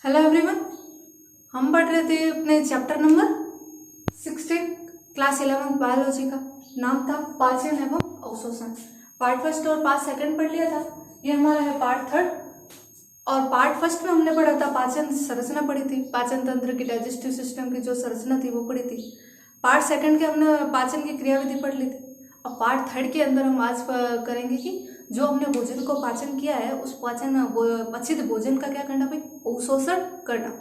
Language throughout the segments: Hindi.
Hello everyone. हम पढ़ रहे थे अपने चैप्टर नंबर 16 क्लास 11 बायोलॉजी का। नाम था पाचन एवं अवशोषण। पार्ट फर्स्ट और पार्ट सेकंड पढ़ लिया था। ये हमारा है पार्ट थर्ड। और पार्ट फर्स्ट में हमने पढ़ा था पाचन संरचना पढ़ी थी, पाचन तंत्र की, डाइजेस्टिव सिस्टम की जो संरचना थी वो पढ़ी थी। पार्ट सेकंड के हमने पाचन की क्रियाविधि पढ़ ली थी। और पार्ट थर्ड के अंदर हम आज करेंगे कि जो हमने भोजन को पाचन किया है उस पचित भोजन का क्या करना भाई, अवशोषण करना।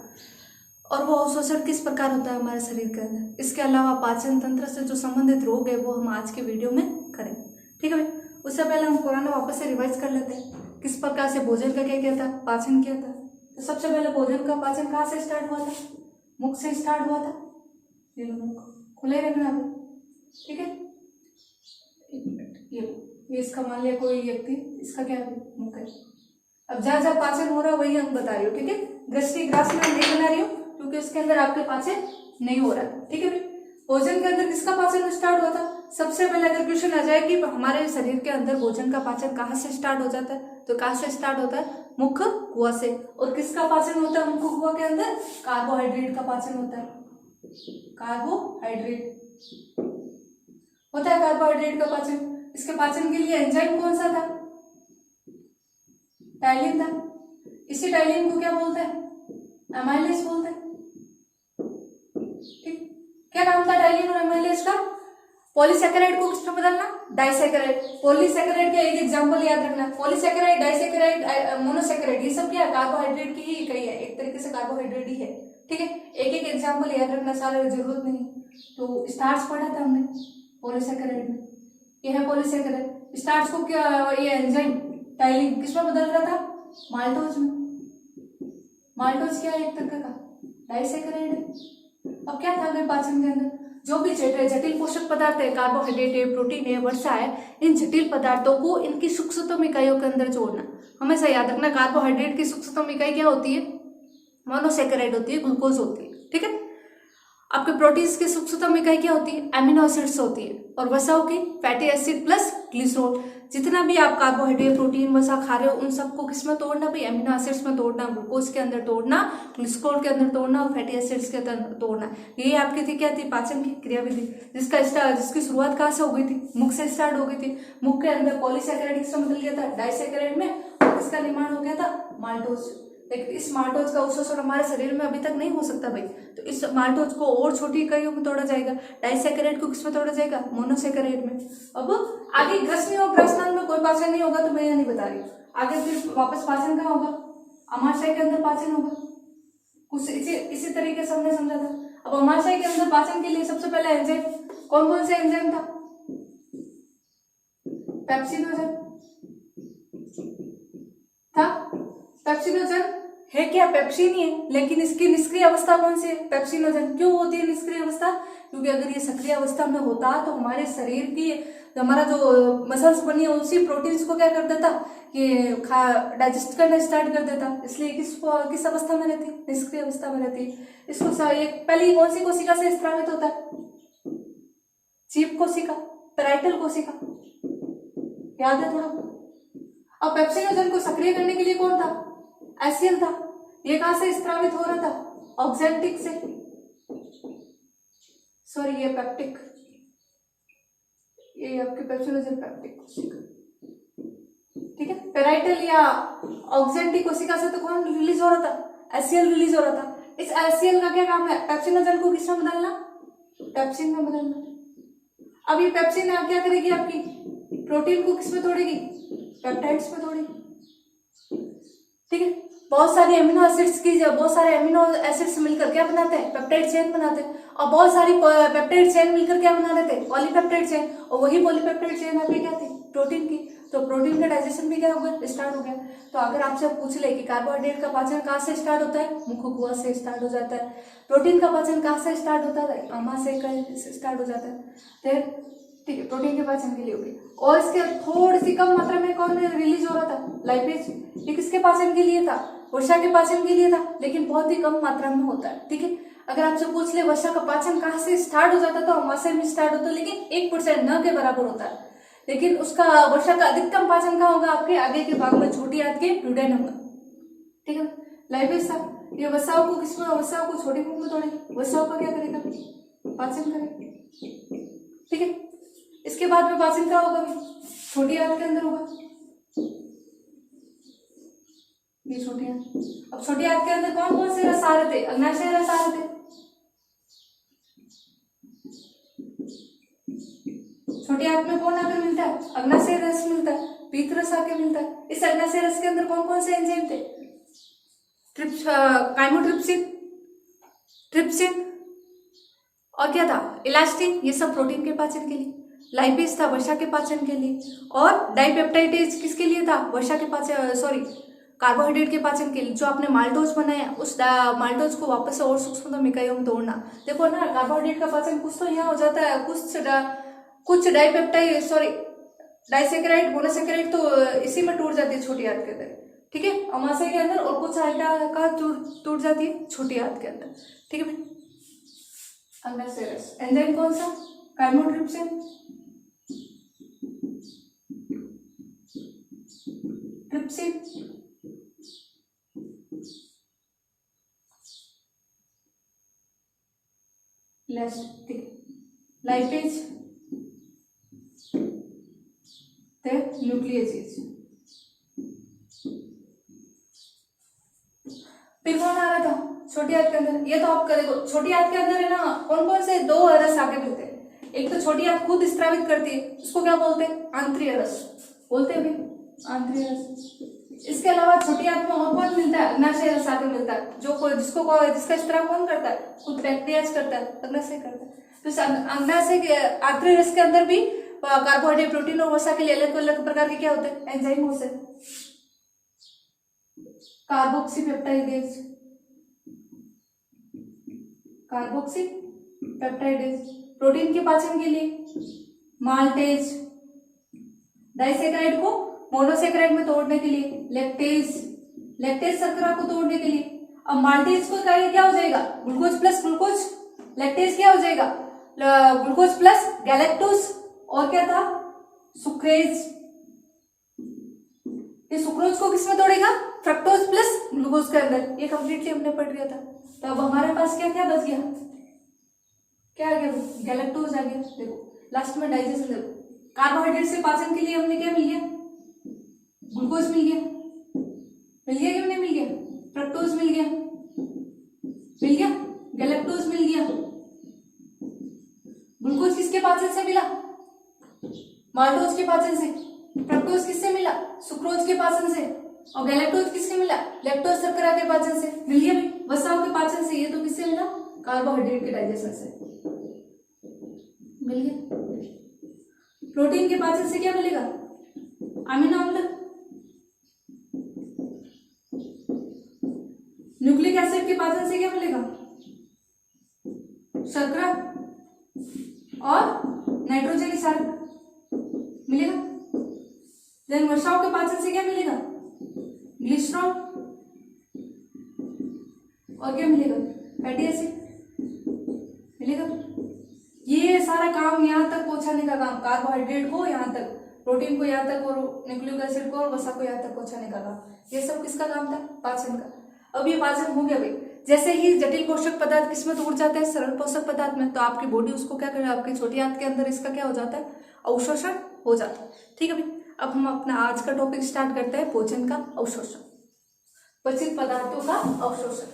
और वो अवशोषण किस प्रकार होता है हमारे शरीर के अंदर। इसके अलावा पाचन तंत्र से जो संबंधित रोग है वो हम आज के वीडियो में करेंगे। ठीक है भाई। उससे पहले हम पुराना वापस से रिवाइज कर लेते हैं किस प्रकार से भोजन का क्या किया था, पाचन किया था। तो सबसे पहले भोजन का पाचन कहाँ से स्टार्ट हुआ था, मुख से स्टार्ट हुआ था। ये लो मुख खुले रखना अभी, ठीक है। एक मिनट, ये इसका मान लिया कोई व्यक्ति, इसका क्या है, मुख है। अब जहाँ जहाँ पाचन हो रहा है वही अंग बता रही हो, ठीक है। दृष्टि ग्रास में नहीं बना रही हो क्योंकि उसके अंदर आपके पाचन नहीं हो रहा है, ठीक है भाई। भोजन के अंदर किसका पाचन स्टार्ट हुआ था। सबसे पहले अगर क्वेश्चन आ जाए कि हमारे शरीर के अंदर भोजन का पाचन कहाँ से स्टार्ट हो जाता है, तो कहाँ से स्टार्ट होता है, मुख गुहा से। और किसका पाचन होता है मुख गुहा के अंदर, कार्बोहाइड्रेट का पाचन होता है। कार्बोहाइड्रेट होता है, कार्बोहाइड्रेट का पाचन। इसके पाचन के लिए एंजाइम कौन सा था, टाइलिन था। इसी टाइलिन को क्या बोलते हैं, एमाइलेज बोलते हैं। ठीक, क्या नाम था टाइलिन और एमाइलेज का। पॉलीसैकेराइड को किसमें बदलना, डाइसैकेराइड। पॉलीसैकेराइड के एक एग्जांपल याद रखना, पॉलीसैकेराइड, डाइसैकेराइड, मोनोसैकेराइड, ये सब क्या है, कार्बोहाइड्रेट की ही इकाई है, एक तरीके से कार्बोहाइड्रेट ही है। ठीक है, एक एक एग्जांपल याद रखना, सारे जरूरत नहीं। तो स्टार्च पढ़ा था हमने पॉलीसैकेराइड में, ये है पॉलीसैकेराइड। स्टार्च को क्या, ये एंजाइम टाइलिन किसमें बदल रहा था, माल्टोज में। माल्टोज क्या है, एक तरह का डाइसैकेराइड है। अब क्या था अगर पाचन के अंदर जो भी जटिल पोषक पदार्थ है, कार्बोहाइड्रेट है, प्रोटीन है, वसा है, इन जटिल पदार्थों को इनकी सूक्ष्मतम इकाइयों के अंदर जोड़ना। हमेशा याद रखना, कार्बोहाइड्रेट की सूक्ष्मतम इकाई क्या होती है, मोनोसैकेराइड होती है, ग्लूकोज होती है। ठीक है। आपके प्रोटीन्स की सूक्ष्मतम इकाई क्या होती है, एमिनो एसिड्स होती है। और वसाओं की फैटी एसिड प्लस ग्लिसरॉल। जितना भी आप कार्बोहाइड्रेट, प्रोटीन, वसा खा रहे हो उन सबको किसमें तोड़ना भाई, एमिनो एसिड्स में तोड़ना, ग्लूकोज के अंदर तोड़ना, ग्लिसरॉल के अंदर तोड़ना और फैटी एसिड्स के अंदर तोड़ना। ये आपकी थी क्या थी, पाचन की क्रियाविधि, जिसकी शुरुआत कहाँ से हो गई थी, मुख से स्टार्ट हो गई थी। मुख के अंदर पॉलीसैकेराइड किसमें बदल गया था, डाइसैकेराइड में। और किसका निर्माण हो गया था, माल्टोज। लेकिन इस माल्टोज का अवशोषण हमारे शरीर में अभी तक नहीं हो सकता भाई। तो इस माल्टोज को और छोटी इकाइयों में तोड़ा जाएगा। डाइसैकेराइड को किसमें तोड़ा जाएगा, मोनोसैकेराइड में। अब आगे ग्रसनी और प्रस्नान में कोई पाचन नहीं होगा, तो मैं यह नहीं बता रही हूँ। आगे फिर वापस पाचन कहाँ होगा, अमाशय के अंदर पाचन होगा। कुछ इसी तरीके से हमने समझा था। अब अमाशय के अंदर पाचन के लिए सबसे पहले एंजाइम कौन कौन से एंजाइम था, पेप्सिनोजन था। पेप्सिनोजन है क्या, पेप्सी नहीं है, लेकिन इसकी निष्क्रिय अवस्था कौन सी है, पेप्सिनोजन। क्यों होती है निष्क्रिय अवस्था, क्योंकि अगर ये सक्रिय अवस्था में होता तो हमारे शरीर की, हमारा जो मसल्स बनी है उसी प्रोटीन्स को क्या कर देता, ये डाइजेस्ट करना स्टार्ट कर देता। इसलिए किस अवस्था में रहती, निष्क्रिय अवस्था में रहती है। इसको ये पहले कौन सी कोशिका से स्रावित होता है, चीफ कोशिका, पेराइटल कोशिका, याद है थोड़ा। अब पेप्सिनोजन को सक्रिय करने के लिए कौन था, एसियल था। ये कहां से स्त्रावित हो रहा था, ऑक्जेंटिक से, सॉरी ये पेप्टिक, ये आपके पेप्सिनोजन पेप्टिक कोशिका। ठीक है, पेराइटल या ऑक्जेंटिक कोशिका से तो कौन रिलीज हो रहा था, एसियल रिलीज हो रहा था। इस एसियल का क्या काम है, पेप्सिनोजन को किसमें बदलना, पेप्सिन में बदलना। अब ये पेप्सिन क्या करेगी, आपकी प्रोटीन को किसमें तोड़ेगी, पेप्टाइड्स में तोड़ेगी। ठीक है, बहुत सारे एमिनो एसिड्स मिलकर क्या बनाते हैं, पेप्टाइड चेन बनाते हैं। और बहुत सारी पेप्टाइड चेन मिलकर क्या बना देते हैं, पॉलीपेप्टाइड चेन। और वही पॉलीपेप्टाइड चेन आपकी क्या थी, प्रोटीन की। तो प्रोटीन का डाइजेशन भी क्या हो गया, स्टार्ट हो गया। तो अगर आपसे पूछ ले कि कार्बोहाइड्रेट का पाचन कहाँ से स्टार्ट होता है, मुख गुहा से स्टार्ट हो जाता है। प्रोटीन का पाचन कहाँ से स्टार्ट होता है, आमाशय से स्टार्ट हो जाता है। ठीक है, प्रोटीन के पाचन के लिए हो गई। और इसके थोड़ी सी कम मात्रा में कौन रिलीज हो रहा था, लाइपेज। ये किसके पाचन के लिए था, वसा के पाचन के लिए था, लेकिन बहुत ही कम मात्रा में होता है। ठीक है, अगर आपसे पूछ ले वसा का पाचन कहाँ से स्टार्ट हो जाता, तो अमाशय में स्टार्ट होता है, लेकिन 1% न के बराबर होता है। लेकिन उसका वसा का अधिकतम पाचन कहाँ होगा, आपके आगे के भाग में, छोटी आंत के ड्यूडेनम में। ठीक है, लाइपेज था। ये वसाओ को किसमें, वसाओ को छोटी मुंह में तोड़ेगा, वसाओ का क्या करेगा, पाचन करेगा। ठीक है, इसके बाद में पाचन क्या होगा, छोटी आंत के अंदर होगा, ये छोटी आंत। अब छोटी आंत के अंदर कौन कौन से रस आ रहे थे, अग्नाशय रस आ रहे थे। छोटी आंत में कौन आकर मिलता है, अग्नाशय रस मिलता है, पीत रस आके मिलता है। इस अग्नाशय रस के अंदर कौन कौन से एंजाइम थे, काइमोट्रिप्सिन, ट्रिप्सिन और क्या था, इलास्टिन, ये सब प्रोटीन के पाचन के लिए। लाइपेज था वसा के पाचन के लिए, और डाइपेप्टाइडेज किसके लिए था, वसा के पाचन, सॉरी कार्बोहाइड्रेट के पाचन के लिए। जो आपने माल्टोज बनाया उस माल्टोज को वापस से और सूक्ष्मतम इकाइयों में तोड़ना। देखो ना, कार्बोहाइड्रेट का पाचन कुछ तो यहाँ हो जाता है, कुछ डाइपेप्टाइड, सॉरी डाइसेकेराइड, मोनोसेकेराइड तो इसी में टूट जाती है छोटी आंत के अंदर। ठीक है, अमाशय के अंदर, और कुछ आइटा का टूट जाती है छोटी आंत के अंदर। ठीक है भाई, अग्नाशय रस एंजाइम कौन सा, काइमोट्रिप्सिन, ट्रिप्सिन, ठीक है, लाइपेज, न्यूक्लियेजेज। फिर कौन आ रहा था छोटी आंत के अंदर, ये तो आप देखो छोटी आंत के अंदर है ना, कौन कौन से दो रस आके मिलते हैं। एक तो छोटी आंत खुद स्त्रावित करती है, उसको क्या बोलते हैं, आंतरिक रस बोलते हैं भाई, आंतरिक रस। इसके अलावा छोटी आंत में और कौन मिलता है, अग्नाशय रस आके मिलता है, जिसका स्त्राव कौन करता है, खुद पैंक्रियाज करता है, अग्नाशय करता है। तो अग्नाशय के आंतरिक रस के अंदर भी कार्बोहाइड्रेट, प्रोटीन और वसा के लिए अलग अलग प्रकार के क्या होते हैं, एंजाइम होते हैं। कार्बोक्सीपेप्टाइडेज, कार्बोक्सीपेप्टाइडेज प्रोटीन के पाचन के लिए, माल्टेज डाइसेकेराइड को मोनोसेकेराइड में तोड़ने के लिए, लैक्टेज शर्करा को तोड़ने के लिए। अब माल्टेज को क्या हो जाएगा, ग्लूकोज प्लस ग्लूकोज, लैक्टेज क्या हो जाएगा, ग्लूकोज प्लस गैलेक्टोज, और क्या था, सुक्रेज। ये सुक्रोज को किसमें तोड़ेगा, फ्रक्टोज प्लस ग्लूकोज के अंदर। ये कंप्लीटली हमने पढ़ लिया था। तो अब हमारे पास क्या क्या बच गया, क्या आ गया, गैलेक्टोज आ गया। देखो लास्ट में डाइजेशन, देखो कार्बोहाइड्रेट से पाचन के लिए हमने क्या मिल गया, ग्लूकोज मिल गया, कि नहीं मिल गया, फ्रक्टोज मिल गया, गैलेक्टोज मिल गया। ग्लूकोज किसके पाचन से मिला, माल्टोज के पाचन से। फ्रक्टोज किससे मिला, सुक्रोज के पाचन से। और गैलेक्टोज किससे मिला, लैक्टोज शर्करा के पाचन से। मिल गया भाई, वसाओं के पाचन से। ये तो किससे मिला, कार्बोहाइड्रेट के डाइजेशन से मिल गया। प्रोटीन के पाचन से क्या मिलेगा, अमीनो अम्ल। न्यूक्लिक एसिड के पाचन से क्या मिलेगा, शर्करा और नाइट्रोजन क्षारक मिलेगा। देन वसाओं के पाचन से क्या मिलेगा, ग्लिसरॉल, और क्या मिलेगा, फैटी एसिड मिलेगा। ये सारा काम यहाँ तक पहुंचाने का काम, कार्बोहाइड्रेट को यहाँ तक, प्रोटीन को यहाँ तक, और न्यूक्लिक एसिड को और वसा को यहाँ तक पहुंचाने का काम। ये सब किसका काम था, पाचन का। अब ये पाचन हो गया भाई। जैसे ही जटिल पोषक पदार्थ किसमें टूट जाता है, सरल पोषक पदार्थ में, तो आपकी बॉडी उसको क्या करे, आपकी छोटी आंत के अंदर इसका क्या हो जाता है, अवशोषण हो जाता है। ठीक है भाई, अब हम अपना आज का टॉपिक स्टार्ट करते हैं, भोजन का अवशोषण, पचित पदार्थों का अवशोषण।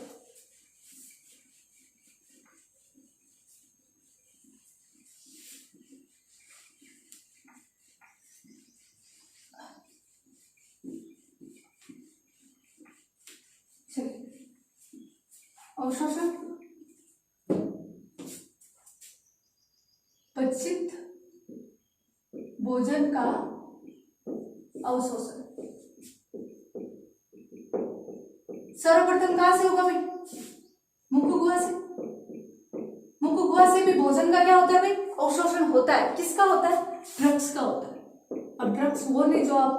अवशोषण, पचित भोजन का अवशोषण। सर्वप्रथम कहां से होगा भाई, मुख गुहा से। मुख गुहा से भी भोजन का क्या होता है भाई, अवशोषण होता है। किसका होता है, ड्रग्स का होता है। अब ड्रग्स वो नहीं जो आप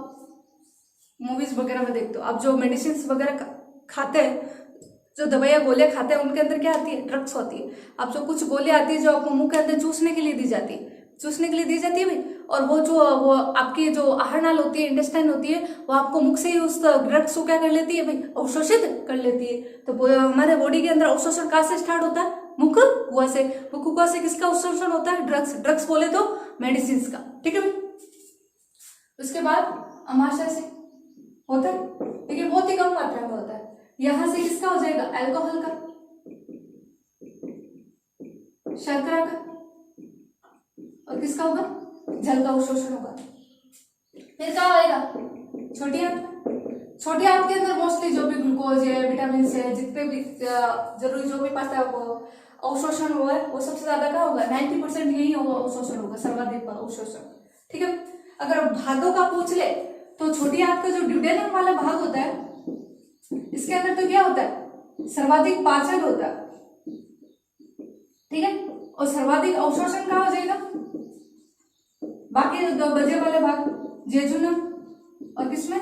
मूवीज वगैरह में देखते हो। आप जो मेडिसिन वगैरह खाते हैं, जो दवाइयाँ गोलियां खाते हैं, उनके अंदर क्या आती है, ड्रग्स होती है। अब जो कुछ गोलियां आती है जो आपको मुंह के अंदर चूसने के लिए दी जाती है, चूसने के लिए दी जाती है भाई। और वो आपकी जो आहार नाल होती है, इंटेस्टाइन होती है, वो आपको मुख से ही उस ड्रग्स को क्या कर लेती है भाई, अवशोषित कर लेती है। तो हमारे बॉडी के अंदर अवशोषण कहाँ से स्टार्ट होता है, मुख कुआ से। मुख कुआ से किसका अवशोषण होता है, ड्रग्स बोले तो मेडिसिन का, ठीक है भाई। उसके बाद अमाशय से होता है, लेकिन बहुत ही कम मात्रा में होता है। यहां से किसका हो जाएगा, अल्कोहल का, शर्करा का, और किसका होगा, जल का अवशोषण होगा। फिर क्या होएगा, छोटी आंत। छोटी आंत के अंदर मोस्टली जो भी ग्लूकोज है, विटामिन है, जितने भी जरूरी जो भी पाता है वो अवशोषण हुआ है, वो सबसे ज्यादा क्या होगा, 90% यही होगा, अवशोषण होगा, सर्वाधिक अवशोषण, ठीक है। अगर भागों का पूछ ले तो छोटी आंत का जो ड्यूडेनम वाला भाग होता है, इसके अंदर तो क्या होता है, सर्वाधिक पाचन होता है, ठीक है। और सर्वाधिक अवशोषण कहाँ हो जाएगा, बाकी जो बचे वाले भाग, जेजुनम और किसमें,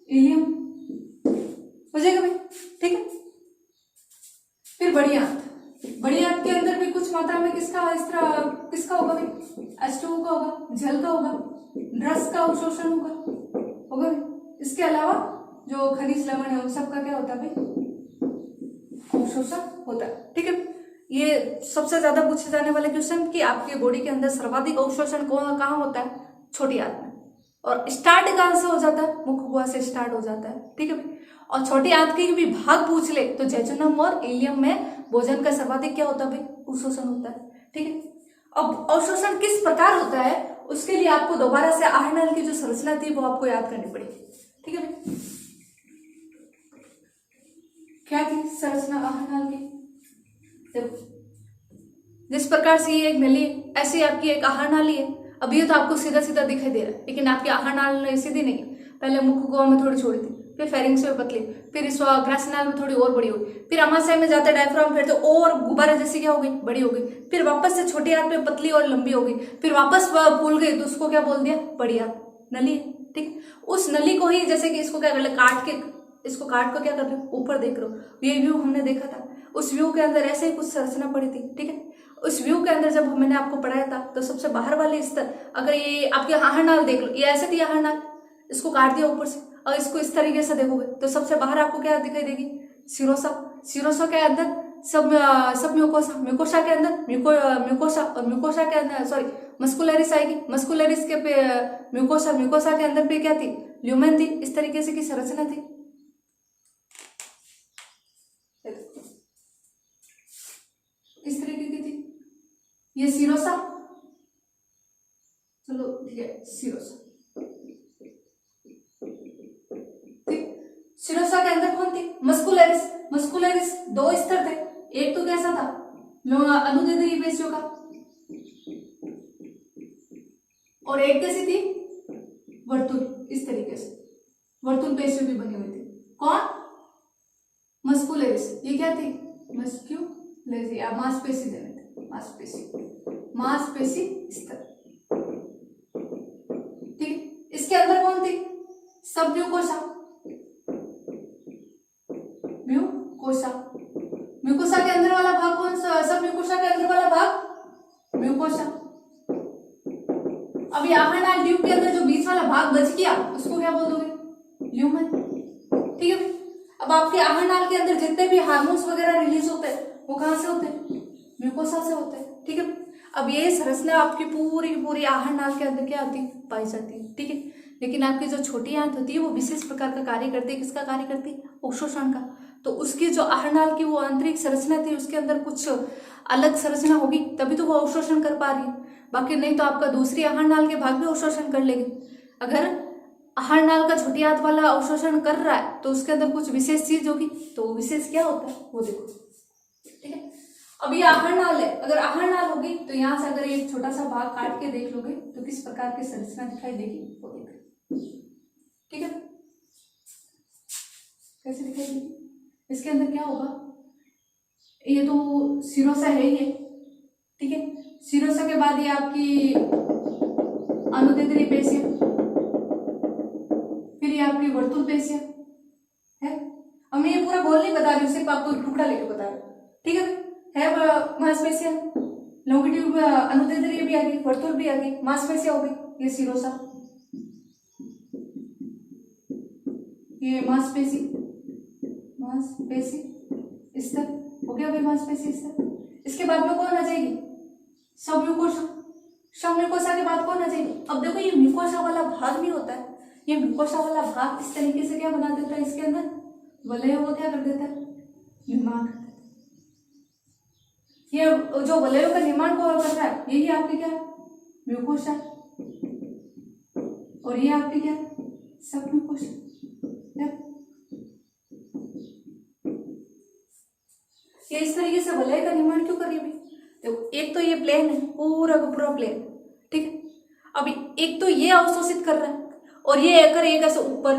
इलियम हो जाएगा भाई, ठीक है। फिर बड़ी आंत। बड़ी आंत के अंदर भी कुछ मात्रा में किसका इस तरह किसका होगा भाई, H2O का होगा, जल का होगा, ड्रग्स का अवशोषण होगा भाई। इसके अलावा जो खनिज लवण है उन सबका क्या होता है भाई, अवशोषण होता है, ठीक है। ये सबसे ज्यादा पूछे जाने वाले क्वेश्चन कि आपके बॉडी के अंदर सर्वाधिक अवशोषण कहाँ होता है, छोटी आंत में। और स्टार्ट कहाँ से हो जाता है, मुख गुहा से स्टार्ट हो जाता है, ठीक है भाई। और छोटी आंत के भी भाग पूछ ले तो जेजुनम और इलियम में भोजन का सर्वाधिक क्या होता है भाई, अवशोषण होता है, ठीक है। अब अवशोषण किस प्रकार होता है, उसके लिए आपको दोबारा से आहार नाल की जो संरचना थी वो आपको याद करनी पड़ेगी, ठीक है भाई। क्या थी संरचना आहार नाल की, देखो जिस प्रकार से ये एक नली है, ऐसी आपकी एक आहार नाली है। अब ये तो आपको सीधा सीधा दिखाई दे रहा है, लेकिन आपकी आहार नाल सीधी नहीं, पहले मुख गुहा में थोड़ी छोड़ी थी, फिर फेरिंग्स में पतली, फिर इस ग्रासनाल में थोड़ी और बड़ी हुई, फिर अमाशय में जाते डायफ्राम फिर तो और गुब्बारा जैसी क्या हो गई, बड़ी हो गई, फिर वापस से छोटी आंत में पतली और लंबी हो गई, फिर वापस फूल गई, तो उसको क्या बोल दिया, बड़ी आंत, नली है, ठीक। उस नली को ही जैसे कि इसको क्या कर ले, इसको काट को क्या कर रहे हो, ऊपर देख रहे हो, ये व्यू हमने देखा था, उस व्यू के अंदर ऐसे ही कुछ संरचना पड़ी थी, ठीक है। उस व्यू के अंदर जब मैंने आपको पढ़ाया था तो सबसे बाहर वाले स्तर, अगर ये आपके आहार नाल देख लो, ये ऐसे थी आहार नाल, इसको काट दिया ऊपर से, और इसको इस तरीके से देखोगे तो सबसे बाहर आपको क्या दिखाई देगी, सिरोसा। सिरोसा के अंदर सब म्यूकोसा के अंदर म्यूकोसा, और म्यूकोसा के अंदर सॉरी मस्कुलरिस आएगी, मस्कुलरिस के पे म्यूकोसा के अंदर पे क्या थी, ल्यूमेन थी, इस तरीके से की संरचना थी। इस तरीके की थी ये सिरोसा, चलो ठीक है, सिरोसा, ठीक। सिरोसा के अंदर कौन थी, मस्कुलरिस। मस्कुलरिस दो स्तर थे, एक तो कैसा था, अनुदैर्ध्य पेशियों का, और एक कैसी थी, वर्तुल, इस तरीके से वर्तुल पेशियों की बनी हुई थी। कौन, मस्कुलरिस, ये क्या थी, मस्क्यूलरिस, या मांसपेशी देने थे, मांसपेशी स्तर, ठीक है। इसके अंदर कौन थी, सब म्यूकोसा, म्यूकोसा के अंदर वाला भाग कौन सा, सब म्यूकोसा के अंदर वाला भाग म्यूकोसा। अब ये आहार नाल ट्यूब के अंदर जो बीच वाला भाग बच गया उसको क्या बोल दोगे, ल्यूमेन, ठीक है। अब आपके आहार नाल के अंदर जितने भी हार्मोन्स वगैरह रिलीज होते हैं वो कहां से होते हैं, म्यूकोसा से होते हैं, ठीक है। अब ये संरचना आपकी पूरी आहार नाल के अंदर क्या आती है, पाई जाती है, ठीक है। लेकिन आपकी जो छोटी आंत होती है वो विशेष प्रकार का कार्य करती है, किसका कार्य करती है, अवशोषण का। तो उसकी जो आहार नाल की वो आंतरिक संरचना थी उसके अंदर कुछ अलग संरचना होगी, तभी तो वो अवशोषण कर पा रही है, बाकी नहीं तो आपका दूसरी आहार नाल के भाग भी अवशोषण कर लेंगे। अगर आहार नाल का छोटी आंत वाला अवशोषण कर रहा है तो उसके अंदर कुछ विशेष चीज होगी, तो विशेष क्या होता है वो देखो, ठीक है। अब ये आहार नाल है, अगर आहार नाल होगी तो यहाँ से अगर एक छोटा सा भाग काट के देख लोगे तो किस प्रकार की संरचना दिखाई देगी वो देख, ठीक है। कैसे दिखाई देगी, इसके अंदर क्या होगा, ये तो सिरोसा है ही है, ठीक है। सिरोसा के बाद ये आपकी अनुदैर्ध्य पेशियां, फिर ये आपकी वर्तुल पेशियां है। अब मैं ये पूरा गोल नहीं बता रही हूँ, सिर्फ आपको टुकड़ा लेके बता रही हूँ, ठीक है। मांसपेशियां, लॉन्गिट्यूड अनुदैर्ध्य भी आ गई, वर्तुल भी आ गई, मांसपेशी हो गई, ये सिरोसा, ये मांसपेशी, मांसपेशी स्तर हो गया भाई, मांसपेशी स्तर। इसके बाद में कौन आ जाएगी, सबम्यूकोसा। सबम्यूकोसा के बाद कौन आ जाएगी। अब देखो ये म्यूकोसा वाला भाग नहीं होता है, ये म्यूकोसा वाला भाग इस तरीके से क्या बना देता है, इसके अंदर वलय वो क्या कर देता है, निर्माण कर देता है। ये जो वलयों का निर्माण को कर रहा है यही आपकी क्या है, म्यूकोसा, और ये आपकी क्या है, सबम्यूकोसा। ये इस तरीके से वलय का निर्माण क्यों कर रही है भाई। देखो एक तो ये प्लेन है, पूरा का पूरा प्लेन, ठीक है। अभी एक तो ये अवशोषित कर रहा है, और ये अगर एक ऐसे ऊपर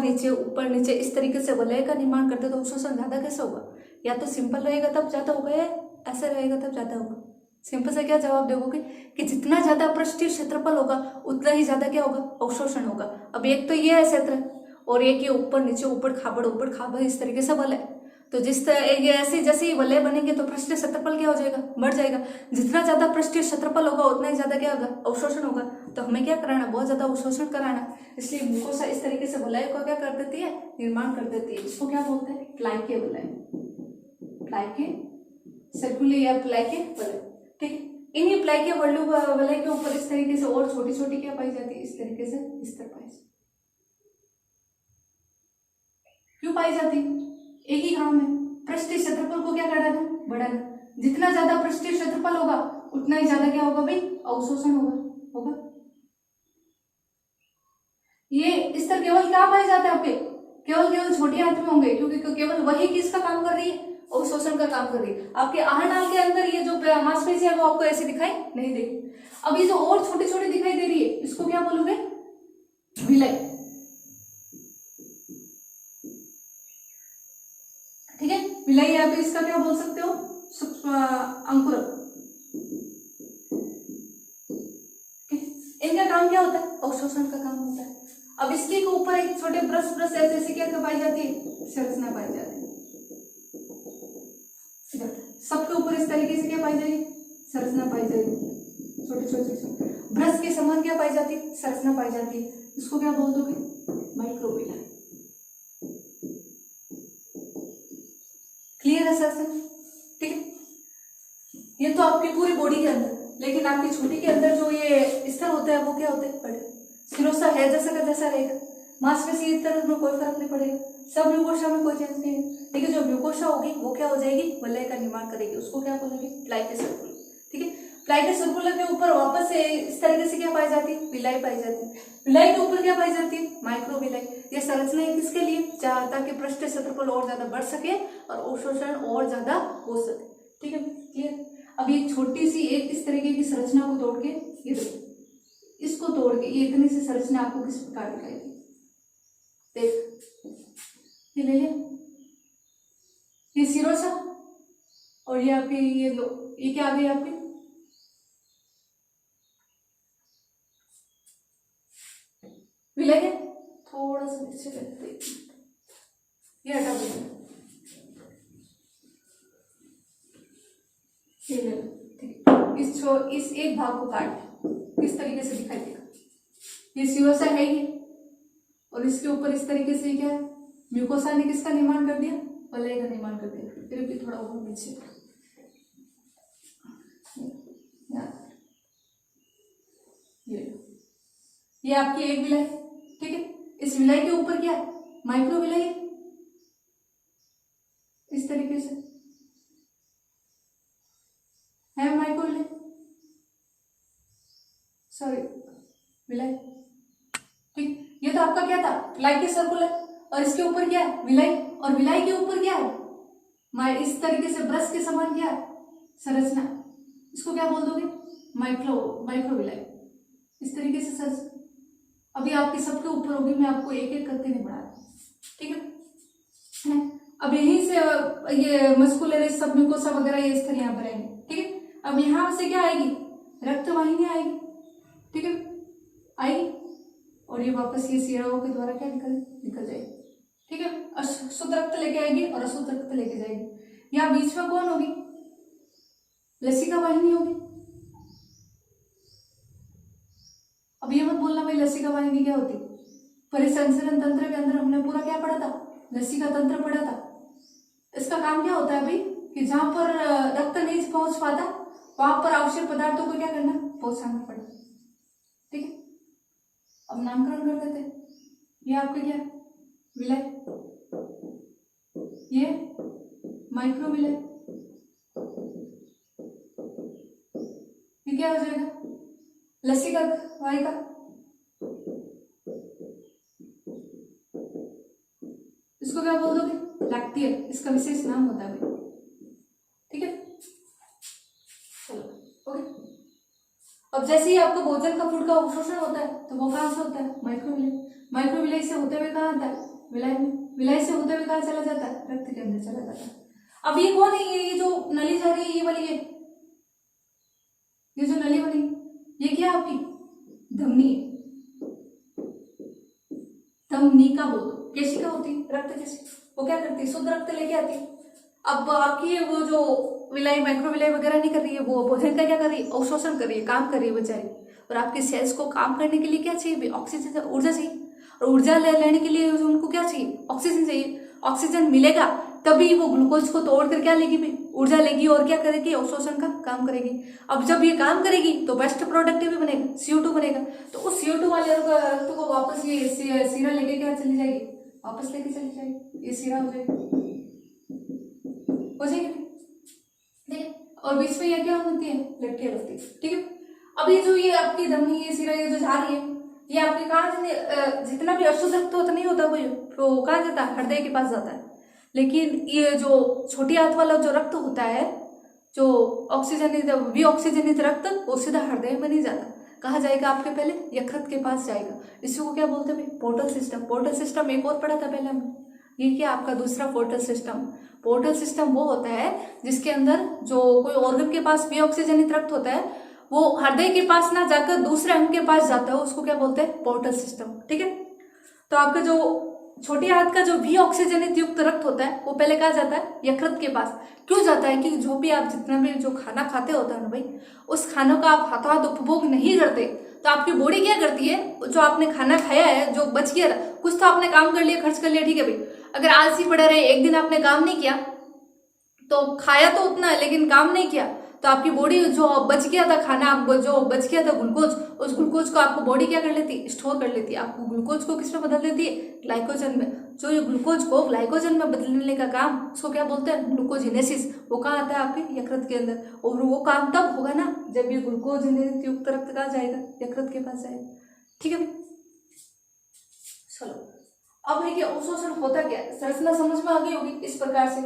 नीचे इस तरीके से वलय का निर्माण करते तो अवशोषण ज्यादा कैसे होगा। या तो सिंपल रहेगा तब ज्यादा होगा, या ऐसा रहेगा तब ज्यादा होगा। सिंपल से क्या जवाब दोगे कि जितना ज्यादा पृष्ठीय क्षेत्रफल होगा उतना ही ज्यादा क्या होगा, अवशोषण होगा। अब एक तो ये है क्षेत्र, और एक ये ऊपर नीचे ऊपर खाबड़ इस तरीके से वलय। तो जिस तरह ऐसे जैसे ही वलय बनेंगे तो पृष्ठीय क्षेत्रफल क्या हो जाएगा, बढ़ जाएगा। जितना ज्यादा पृष्ठीय क्षेत्रफल होगा उतना ही ज्यादा क्या होगा, अवशोषण होगा। तो हमें क्या कराना, बहुत ज्यादा अवशोषण कराना। इसलिए म्यूकोसा इस तरीके से वलय को क्या कर देती है, निर्माण कर देती है। इसको क्या बोलते हैं, प्लाइके वलय, प्लाइके सर्कुलर या प्लाइके वलय, ठीक है। इन्हीं प्लाइके वलय के ऊपर इस तरीके से और छोटी छोटी क्या पाई जाती है, इस तरीके से स्तर पाई जाती। क्यों पाई जाती, एक ही काम है, पृष्ठीय क्षेत्रफल को क्या कराना, बढ़ाना। जितना ज्यादा पृष्ठीय क्षेत्रफल होगा उतना ही ज्यादा क्या होगा भाई, अवशोषण होगा। ये स्तर केवल क्या पाए जाते हैं आपके, केवल छोटी आंत में होंगे, क्योंकि केवल वही किसका काम कर रही है, अवशोषण का काम कर रही है। आपके आहनाल के अंदर ये जो मांसपेशी है वो आपको ऐसे दिखाई नहीं देगी। अब ये जो और छोटी छोटी दिखाई दे रही है इसको क्या बोलोगे, विलय, ठीक है। विलय या तो इसका क्या बोल सकते हो, अंकुरक। इनका काम क्या होता है, अवशोषण का काम होता है। अब इसके ऊपर एक छोटे ब्रश ऐसे क्या पाई जाती है, संरचना पाई जाती है। सबके ऊपर इस तरीके से क्या पाई जाएगी, संरचना पाई जाएगी। छोटे ब्रश के समान क्या पाई जाती है, संरचना पाई जाती है। इसको क्या बोल दोगे, माइक्रोविलाई। क्लियर है सर, ठीक है। ये तो आपकी पूरी बॉडी के अंदर, लेकिन आपकी छुट्टी के अंदर जो ये स्तर होते हैं वो क्या होते हैं, बड़े। सिरोसा है जैसा का जैसा रहेगा, मांसपेशी इस में कोई फर्क नहीं पड़ेगा, सब म्यूकोसा में कोई चेंज नहीं है। लेकिन जो म्यूकोसा होगी वो क्या हो जाएगी, वलय का निर्माण करेगी। उसको क्या बोलेंगे, प्लाइके सर्कुलर, ठीक है। प्लाइके सर्कुलर के ऊपर वापस से इस तरीके से क्या पाई जाती है, विलाई पाई जाती है। विलाई के ऊपर क्या पाई जाती है, माइक्रोविलाई। ये संरचना है किसके लिए, ताकि पृष्ठीय क्षेत्रफल और ज्यादा बढ़ सके और अवशोषण और ज्यादा हो सके, ठीक है, क्लियर। अब ये छोटी सी एक इस तरीके की संरचना को तोड़ के, ये देखो इसको तोड़ के ये इतनी सी संरचना आपको किस प्रकार दिखाई दी, देख ये ले लिया, ये सिरोसा, और ये आपकी ये क्या आ गई आपकी, विलय है। थोड़ा सा नीचे करते, ये हटा दो, ये ले लो, ठीक है। इस एक भाग को काट किस तरीके से दिखाई देगा, ये सिरोसा है ये, और इसके ऊपर इस तरीके से क्या है, म्यूकोसा ने किसका निर्माण कर दिया, वलय का निर्माण कर दिया। फिर भी थोड़ा ऊपर नीचे, ये आपकी एक विलय, ठीक है। इस विलय के ऊपर क्या है, माइक्रो विलय, इस तरीके से है माइक्रो विलय, सॉरी विलय, ठीक। ये तो आपका क्या था, प्लाइके सर्कुलर, और इसके ऊपर क्या है, विलय, और विलय के ऊपर क्या है, इस तरीके से ब्रश के समान क्या है, संरचना। इसको क्या बोल दोगे, माइक्रो विलय, इस तरीके से संरचना। अभी आपके सबके ऊपर होगी, मैं आपको एक एक करके नहीं बढ़ा रहा, ठीक है। अब यहीं से ये मस्कुलरिस, सबम्यूकोसा वगैरह ये स्तर यहाँ पर आएंगे, ठीक है। अब यहाँ से क्या आएगी, रक्तवाहिनी आएगी, ठीक है, आएगी, और ये वापस ये सिराओं के द्वारा क्या निकल जाएगी, ठीक है। शुद्ध रक्त लेके आएगी और अशुद्ध रक्त लेके जाएगी। यहाँ बीच में कौन होगी, लसिका वाहिनी होगी, अब ये मत बोलना भाई लसिका वाहिनी क्या होती, परिसंचरण तंत्र के अंदर हमने पूरा क्या पढ़ा था, लसिका तंत्र पढ़ा था। इसका काम क्या होता है अभी कि जहां पर रक्त नहीं पहुंच पाता वहां पर आवश्यक पदार्थों को क्या करना, पहुंचाना पड़े। ठीक है, अब नामकरण कर देते हैं। ये आपके क्या विलय, ये माइक्रो विलय, ये क्या हो जाएगा, लसिका वाहिका। इसको क्या बोल दोगे, लैक्टियर, इसका विशेष नाम होता है भाई। ठीक है, चलो ओके। अब जैसे ही आपको भोजन का फूड का अवशोषण होता है तो वो कहां से होता है, माइक्रोविलय। माइक्रोविलय से होते हुए कहां आता है, विलय में। विलय से होते हुए कहां चला जाता है, रक्त के अंदर चला जाता है। अब ये कौन है, ये जो नली जा रही है, ये वाली है, ये जो नली बनी, ये क्या है आपकी धमनी है। धमनिका बोल दो, केशिका होती है, रक्त केशिका, वो क्या करती है, शुद्ध रक्त लेके आती है। अब आपकी वो जो विलय माइक्रो विलय वगैरह नहीं कर रही है, वो भोजन का क्या कर रही है, अवशोषण कर रही है, काम कर रही है बेचारी। और आपके सेल्स को काम करने के लिए क्या चाहिए, ऑक्सीजन, ऊर्जा चाहिए। और ऊर्जा लेने के लिए उनको क्या चाहिए, ऑक्सीजन चाहिए। ऑक्सीजन मिलेगा तभी वो ग्लूकोज को तोड़ कर क्या लेगी भाई, ऊर्जा लेगी और क्या करेगी, अवशोषण का काम करेगी। अब जब ये काम करेगी तो बेस्ट प्रोडक्ट भी बनेगा, CO2 बनेगा। तो उस CO2 वाले रक्त को वापस ये सीरा लेके क्या चली जाएगी, वापस लेके चली जाएगी, ये सीरा हो जाएगा, हो जाएगी। ठीक है, और बीच में ये क्या होती है, लटके रहती है। ठीक है, अभी जो ये आपकी धमनी, ये सीरा, ये जो जा रही है, ये आपके कहाँ, जितना भी अशुद्ध रक्त होता नहीं होता वो कहाँ जाता है, हृदय के पास जाता है। लेकिन ये जो छोटी आंत वाला जो रक्त होता है, जो ऑक्सीजनित विऑक्सीजनित रक्त, वो सीधा हृदय में नहीं जाता, कहाँ जाएगा आपके, पहले यकृत के पास जाएगा। इसी को क्या बोलते हैं, पोर्टल सिस्टम। पोर्टल सिस्टम एक और पढ़ा था पहले हमने, ये क्या आपका दूसरा पोर्टल सिस्टम। पोर्टल सिस्टम वो होता है जिसके अंदर जो कोई ऑर्गन के पास विऑक्सीजनित रक्त होता है, वो हृदय के पास ना जाकर दूसरे अंग के पास जाता है, उसको क्या बोलते हैं, पोर्टल सिस्टम। ठीक है, तो आपका जो छोटी आंत का जो भी ऑक्सीजनित युक्त रक्त होता है वो पहले कहाँ जाता है, यकृत के पास। क्यों जाता है कि जो भी आप जितना भी जो खाना खाते होता है ना भाई, उस खानों का आप हाथों हाथ उपभोग नहीं करते, तो आपकी बॉडी क्या करती है, जो आपने खाना खाया है, जो बच गया, कुछ तो आपने काम कर लिया, खर्च कर लिया, ठीक है भाई। अगर आलसी पड़े रहे, एक दिन आपने काम नहीं किया, तो खाया तो उतना है लेकिन काम नहीं किया, तो आपकी बॉडी जो बच गया था खाना, जो बच गया था ग्लूकोज, उस ग्लूकोज को आपको बॉडी क्या कर लेती है, स्टोर कर लेती है। आपको ग्लूकोज को किस में बदल देती है, ग्लाइकोजन में। जो ये ग्लूकोज को ग्लाइकोजन में बदलने का काम, उसको क्या बोलते हैं, ग्लूकोजिनेसिस। वो कहाँ आता है, आपके यकृत के अंदर। और वो काम तब होगा ना जब ये ग्लूकोजिनेसिस युक्त रक्त कहाँ जाएगा, यकृत के पास जाएगा। ठीक है भाई, चलो अब है कि अवशोषण होता क्या है, संरचना समझ में आ गई होगी इस प्रकार से।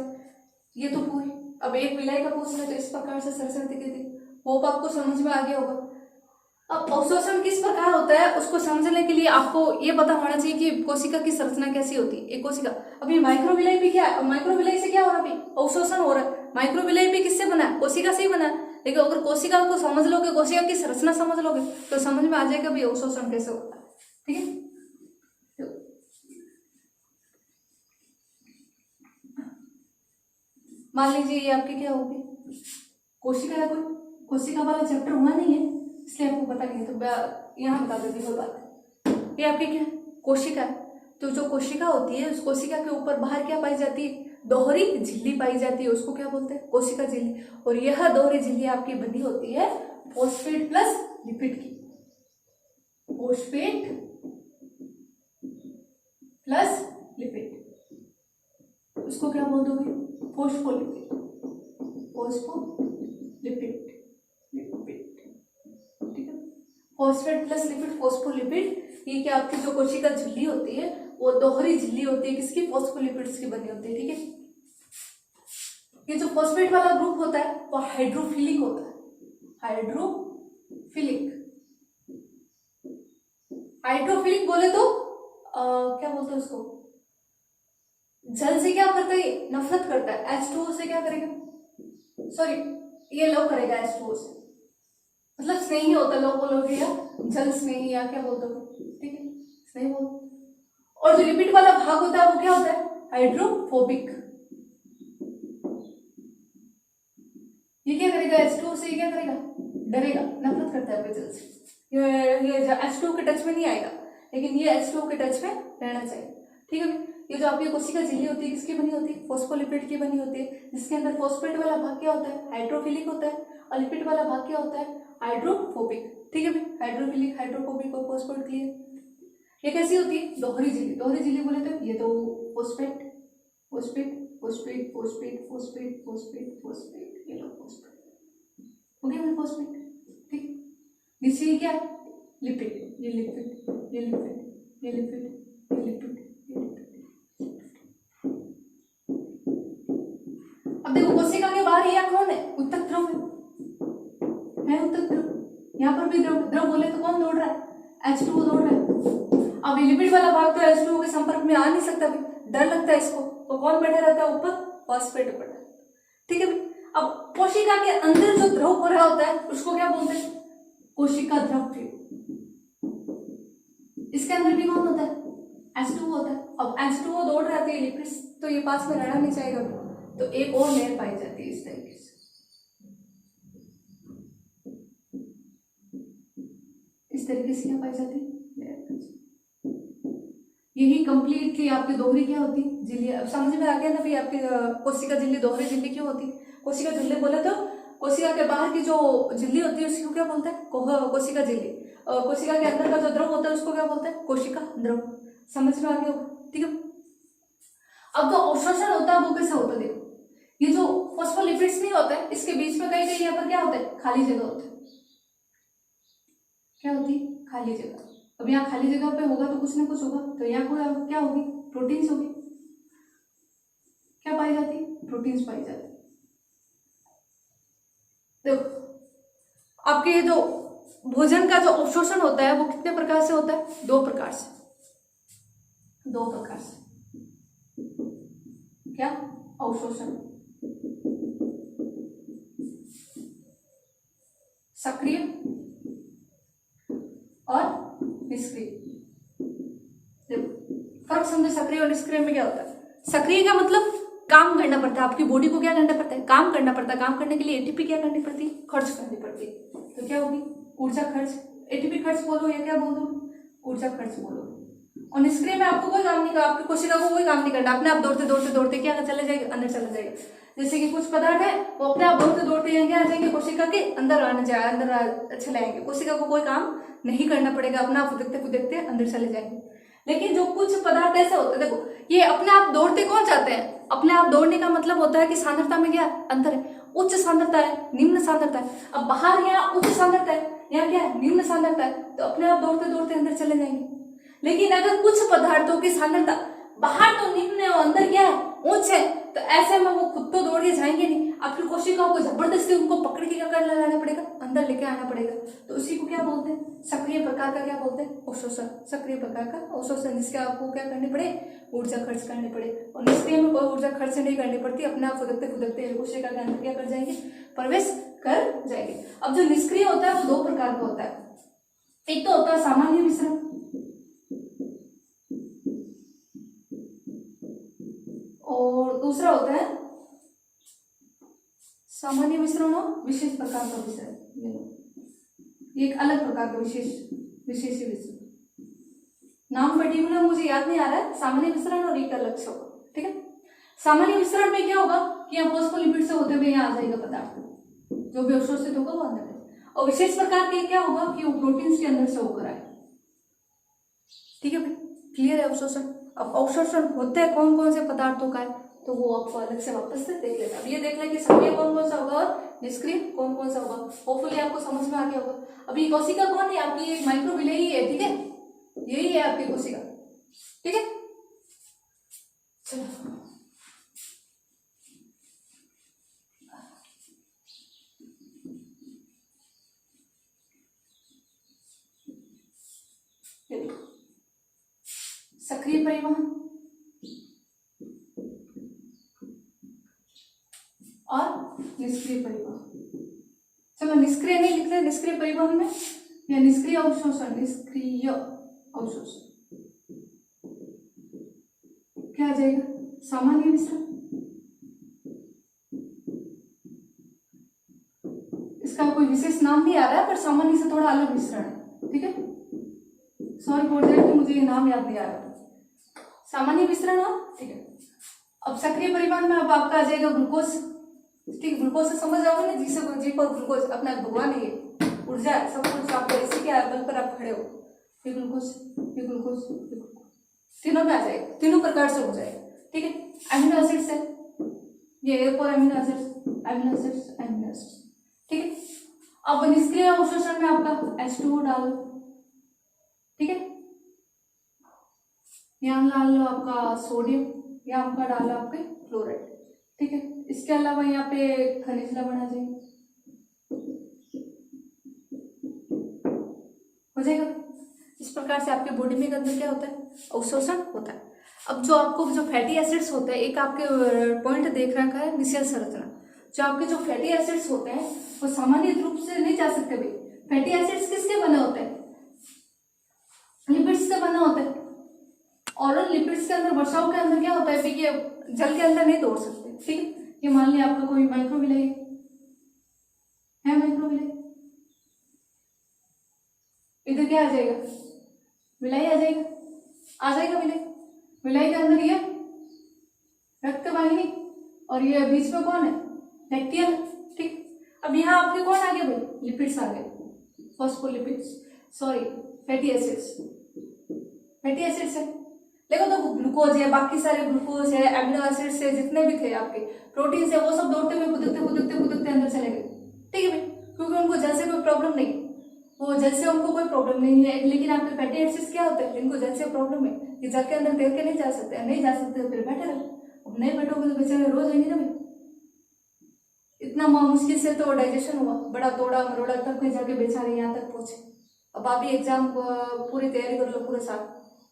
ये तो पूरी, अब एक विलय का पूछ रहे तो इस प्रकार से संरचना दिखी थी, वो आपको समझ में आ गया होगा। अब अवशोषण किस प्रकार होता है उसको समझने के लिए आपको ये पता होना चाहिए कि कोशिका की संरचना कैसी होती है। एक कोशिका, अभी माइक्रोविलय भी क्या है, माइक्रोविलय से क्या हो रहा है, अवशोषण हो रहा है। माइक्रोविलय भी किससे बना है, कोशिका से ही बना है। लेकिन अगर कोशिका को समझ लोगे, कोशिका की संरचना समझ लोगे, तो समझ में आ जाएगा भी अवशोषण कैसे होता है। ठीक है, मान लीजिए ये आपकी क्या होगी, कोशिका है। कोई कोशिका वाला चैप्टर हुआ नहीं है इसलिए आपको पता नहीं है, तो यहाँ बता देती हूँ बात। ये आपकी क्या कोशिका है, तो जो कोशिका होती है उस कोशिका के ऊपर बाहर क्या पाई जाती है, दोहरी झिल्ली पाई जाती है, उसको क्या बोलते हैं, कोशिका झिल्ली। और यह दोहरी झिल्ली आपकी बनी होती है फॉस्फेट प्लस लिपिड की, फॉस्फेट प्लस लिपिड, उसको क्या बोल दोगे, फॉस्फोलिपिड, फॉस्फोलिपिड, ठीक है। फॉस्फेट प्लस लिपिड, फॉस्फोलिपिड, ये क्या आपकी जो कोशिका झिल्ली होती है वो दोहरी झिल्ली होती है, किसकी, फॉस्फोलिपिड्स की बनी होती है। ठीक है, ये जो फॉस्फेट वाला ग्रुप होता है वो हाइड्रोफिलिक होता है, हाइड्रोफिलिक। हाइड्रोफिलिक बोले तो क्या बोलते हैं उसको, जल से क्या करता है, नफरत करता है। H2O से क्या करेगा, सॉरी ये लव करेगा H2O से, मतलब स्नेही होता है, लोग बोलोगे या जल स्नेही या क्या बोलते हो, ठीक है, स्नेही बोल। और जो लिपिड वाला भाग होता है वो क्या होता है, हाइड्रोफोबिक। ये क्या करेगा, H2O से क्या करेगा, डरेगा, नफरत करता है जल से। ये H2O के टच में नहीं आएगा, लेकिन ये H2O के टच में रहना चाहिए। ठीक है। ये जो आपकी कोशिका झिल्ली होती है किसकी बनी होती है? फॉस्फोलिपिड की बनी होती है, जिसके अंदर फॉस्फेट वाला भाग क्या होता है? हाइड्रोफिलिक होता है, और लिपिड वाला भाग क्या होता है? हाइड्रोफोबिक। ठीक है भाई, हाइड्रोफिलिक, हाइड्रोफोबिक और फॉस्फेट क्लियर। ये कैसी होती है? दोहरी झिल्ली। दोहरी झिल्ली बोले तो ये तो phosphate phosphate phosphate phosphate phosphate phosphate phosphate, ये लो फॉस्फेट हो गया भाई फॉस्फेट। ठीक। नीचे ये क्या है? लिपिड। ये लिपिड, ये लिपिड, ये लिपिड, ये लिपिड, ये लिपिड। अब देखो कोशिका के बाहर यह कौन है? उत्तक ध्रुव है उत्तक ध्रुव। यहाँ पर भी द्रव, द्रव बोले तो कौन दौड़ रहा है? H2O दौड़ रहा है। अब ये लिपिड वाला भाग तो H2O के संपर्क में आ नहीं सकता भाई, डर लगता है इसको, तो कौन बैठा रहता है ऊपर? फॉस्फेट बैठा। ठीक है भाई। अब कोशिका के अंदर जो द्रव हो रहा होता है उसको क्या बोलते हैं? कोशिका द्रव्य। इसके अंदर भी कौन होता है? H2O होता है। अब H2O दौड़ रहा है लिपिड्स तो ये पास में रहना नहीं चाहेगा, तो एक और लेयर पाई जाती है इस तरीके से। इस तरीके से क्या पाई जाती है? यही कंप्लीटली आपकी दोहरी क्या होती है? झिल्ली। अब समझ में आ गया ना भाई आपकी कोशिका झिल्ली दोहरी झिल्ली क्यों होती है? कोशिका झिल्ली बोले तो कोशिका के बाहर की जो झिल्ली होती है उसको क्या बोलते हैं? कोशिका झिल्ली। और कोशिका के अंदर का जो द्रव होता है उसको क्या बोलते हैं? कोशिका द्रव। समझ में आ गया होगा? ठीक है। अब जो अवशोषण होता है वो कैसे होता है? देखो ये जो फॉस्फोलिपिड्स नहीं होते हैं इसके बीच में कहीं कहीं यहाँ पर क्या होता है? खाली जगह होती है। क्या होती है? खाली जगह। अब यहाँ खाली जगह पे होगा तो कुछ ना कुछ होगा, तो यहाँ को क्या होगी? प्रोटीन्स होगी। क्या पाई जाती है? प्रोटीन्स पाई जाती है। देखो आपके ये जो भोजन का जो अवशोषण होता है वो कितने प्रकार से होता है? दो प्रकार से। दो प्रकार से क्या? अवशोषण। सक्रिय और निष्क्रिय। देखो फर्क समझो, सक्रिय और निष्क्रिय में क्या होता है? सक्रिय का मतलब काम करना पड़ता है, आपकी बॉडी को क्या करना पड़ता है? काम करना पड़ता है। काम करने के लिए एटीपी क्या करनी पड़ती है? खर्च करनी पड़ती है। तो क्या होगी? ऊर्जा खर्च। एटीपी खर्च बोलो या क्या बोल दो? ऊर्जा खर्च बोलो। और निष्क्रिय में आपको कोई काम नहीं करना, आपकी कोशिका को कोई काम नहीं करना, अपने आप दौड़ते दौड़ते दौड़ते क्या चले जाएगा? अंदर चला जाएगा। जैसे कि कुछ पदार्थ है वो अपने आप दौड़ते दौड़ते यहाँ आ जाएंगे, कोशिका के अंदर आने जाए, अंदर चले आएंगे। कोशिका को कोई काम नहीं करना पड़ेगा, अपना आप फुदकते फुदकते अंदर चले जाएंगे। लेकिन जो कुछ पदार्थ ऐसे होते हैं, देखो ये अपने आप दौड़ते कौन चाहते हैं? अपने आप दौड़ने का मतलब होता है कि सांद्रता में क्या अंतर है? उच्च सांद्रता है, निम्न सांद्रता है। अब बाहर यहाँ उच्च सांद्रता है, यहाँ क्या है? निम्न सांद्रता है, तो अपने आप दौड़ते दौड़ते अंदर चले जाएंगे। लेकिन अगर कुछ पदार्थों की सांद्रता बाहर तो निम्न है और अंदर क्या है? उच्च है, तो ऐसे में वो खुद तो दौड़ के जाएंगे नहीं, आपकी कोशिकाओं को जबरदस्ती उनको पकड़ के क्या करना लाना पड़ेगा? अंदर लेके आना पड़ेगा। तो उसी को क्या बोलते हैं? सक्रिय प्रकार का क्या बोलते हैं? अवशोषण। सक्रिय प्रकार का अवशोषण, जिसके आपको क्या करने पड़े? ऊर्जा खर्च करने पड़े। और निष्क्रिय में कोई ऊर्जा खर्च नहीं करनी पड़ती, अपने आप फुदकते फुदकते कोशिका के अंदर क्या कर जाएंगे? प्रवेश कर जाएंगे। अब जो निष्क्रिय होता है वो दो प्रकार का होता है। एक तो होता है सामान्य मिश्रण, और दूसरा होता है सामान्य मिश्रण और विशेष प्रकार का मिश्रण। ये एक अलग प्रकार का विशेष मिश्रण। नाम पर्टिकुलर मुझे याद नहीं आ रहा है। सामान्य मिश्रण और एक अलग से होगा। ठीक है। सामान्य मिश्रण में क्या होगा कि यहाँ फॉस्फोलिपिड से होते हुए यहाँ आ जाएगा पदार्थ, जो भी अवशोषित होगा वो अंदर है। और विशेष प्रकार के क्या होगा कि वो प्रोटीन्स के अंदर से होकर आए। ठीक है भाई, क्लियर है अवशोषण? अब अवशोषण होते हैं कौन कौन से पदार्थों का है तो वो आपको अलग से वापस से देख लेना। अब ये देख लें कि सक्रिय कौन कौन सा होगा और निष्क्रिय कौन कौन सा होगा। होपफुली आपको समझ में आ गया होगा। अभी कोशिका कौन है? आपकी एक माइक्रोविले ही है। ठीक है, यही है आपकी कोशिका। ठीक है, चलो सक्रिय परिवहन और निष्क्रिय परिवहन। चलो निष्क्रिय नहीं लिख रहे, निष्क्रिय परिवहन में या निष्क्रिय अवशोषण। निष्क्रिय अवशोषण क्या आ जाएगा? सामान्य मिश्रण। इसका कोई विशेष नाम नहीं आ रहा है, पर सामान्य से थोड़ा अलग मिश्रण है। ठीक है, सॉरी फॉर दैट कि मुझे ये नाम याद नहीं आ रहा। सामान्य विस्तरण हो, ठीक है। अब सक्रिय परिवहन में अब आपका आ जाएगा ग्लूकोज, ठीक, ग्लूकोज से समझ जाओगे ना, जिसे जी पर ग्लूकोज अपना भगवान है, ये ऊर्जा है, सब कुछ आपको इसी के बल पर आप खड़े हो। ये ग्लूकोज, ये ग्लूकोज, ये ग्लूकोज, तीनों में आ जाएगा, तीनों प्रकार से हो जाएगा, ठीक है। अमीनो एसिड्स है, ये एक और amino acids, amino acids, amino acids, ठीक है। अब निष्क्रिय अवशोषण में आपका H2O डालो, ठीक है। यहाँ डाल लो आपका सोडियम, यहाँ आपका डालो आपके क्लोराइड, ठीक है। इसके अलावा यहाँ पे खनिज लवण आ जाएंगे, हो जाएगा। इस प्रकार से आपके बॉडी में अंदर क्या होता है, अवशोषण होता है। अब जो आपको जो फैटी एसिड्स होते हैं, एक आपके पॉइंट देख रखा है मिशेल संरचना, जो आपके जो फैटी एसिड्स होते हैं वो सामान्य रूप से नहीं जा सकते भाई। फैटी एसिड्स किसके बने होते हैं, लिपिड्स से बना होता है, और उन लिपिड्स के अंदर वर्षाओं के अंदर क्या होता है, ये जल के अंदर नहीं दौड़ सकते, ठीक है। ये मान लिया आपका कोई माइक्रोविलाई है, माइक्रोविलाई, इधर क्या आ जाएगा, विलाई आ जाएगा, आ जाएगा विलाई। विलाई के अंदर ये रक्तवाहिनी और ये बीच में कौन है, लैक्टियन, ठीक। अब यहाँ आपके कौन आ गए भाई, लिपिड्स आ गए, phospholipids, sorry fatty acids, fatty acids है। देखो तो ग्लूकोज है, बाकी सारे ग्लूकोज है, एमिनो एसिड्स है, जितने भी थे आपके प्रोटीन्स है, वो सब दौड़ते हुए कूदते अंदर चले गए, ठीक है भाई, क्योंकि उनको जल से कोई प्रॉब्लम नहीं, वो जल से उनको कोई प्रॉब्लम नहीं है। लेकिन आपके फैटी एसिड्स क्या होते हैं, जिनको जल से प्रॉब्लम है, ये जल के अंदर तैर के नहीं जा सकते, नहीं जा सकते तो फिर बैठे रहो। अब नहीं बैठोगे तो बेचारे रोज आएंगे ना भाई। इतना मुश्किल से तो डाइजेशन हुआ, बड़ा तोड़ा मरोड़ा, तब कहीं जाके बेचारे यहाँ तक पहुंचे। अब आप ही एग्जाम पूरी तैयारी कर लो पूरे साल,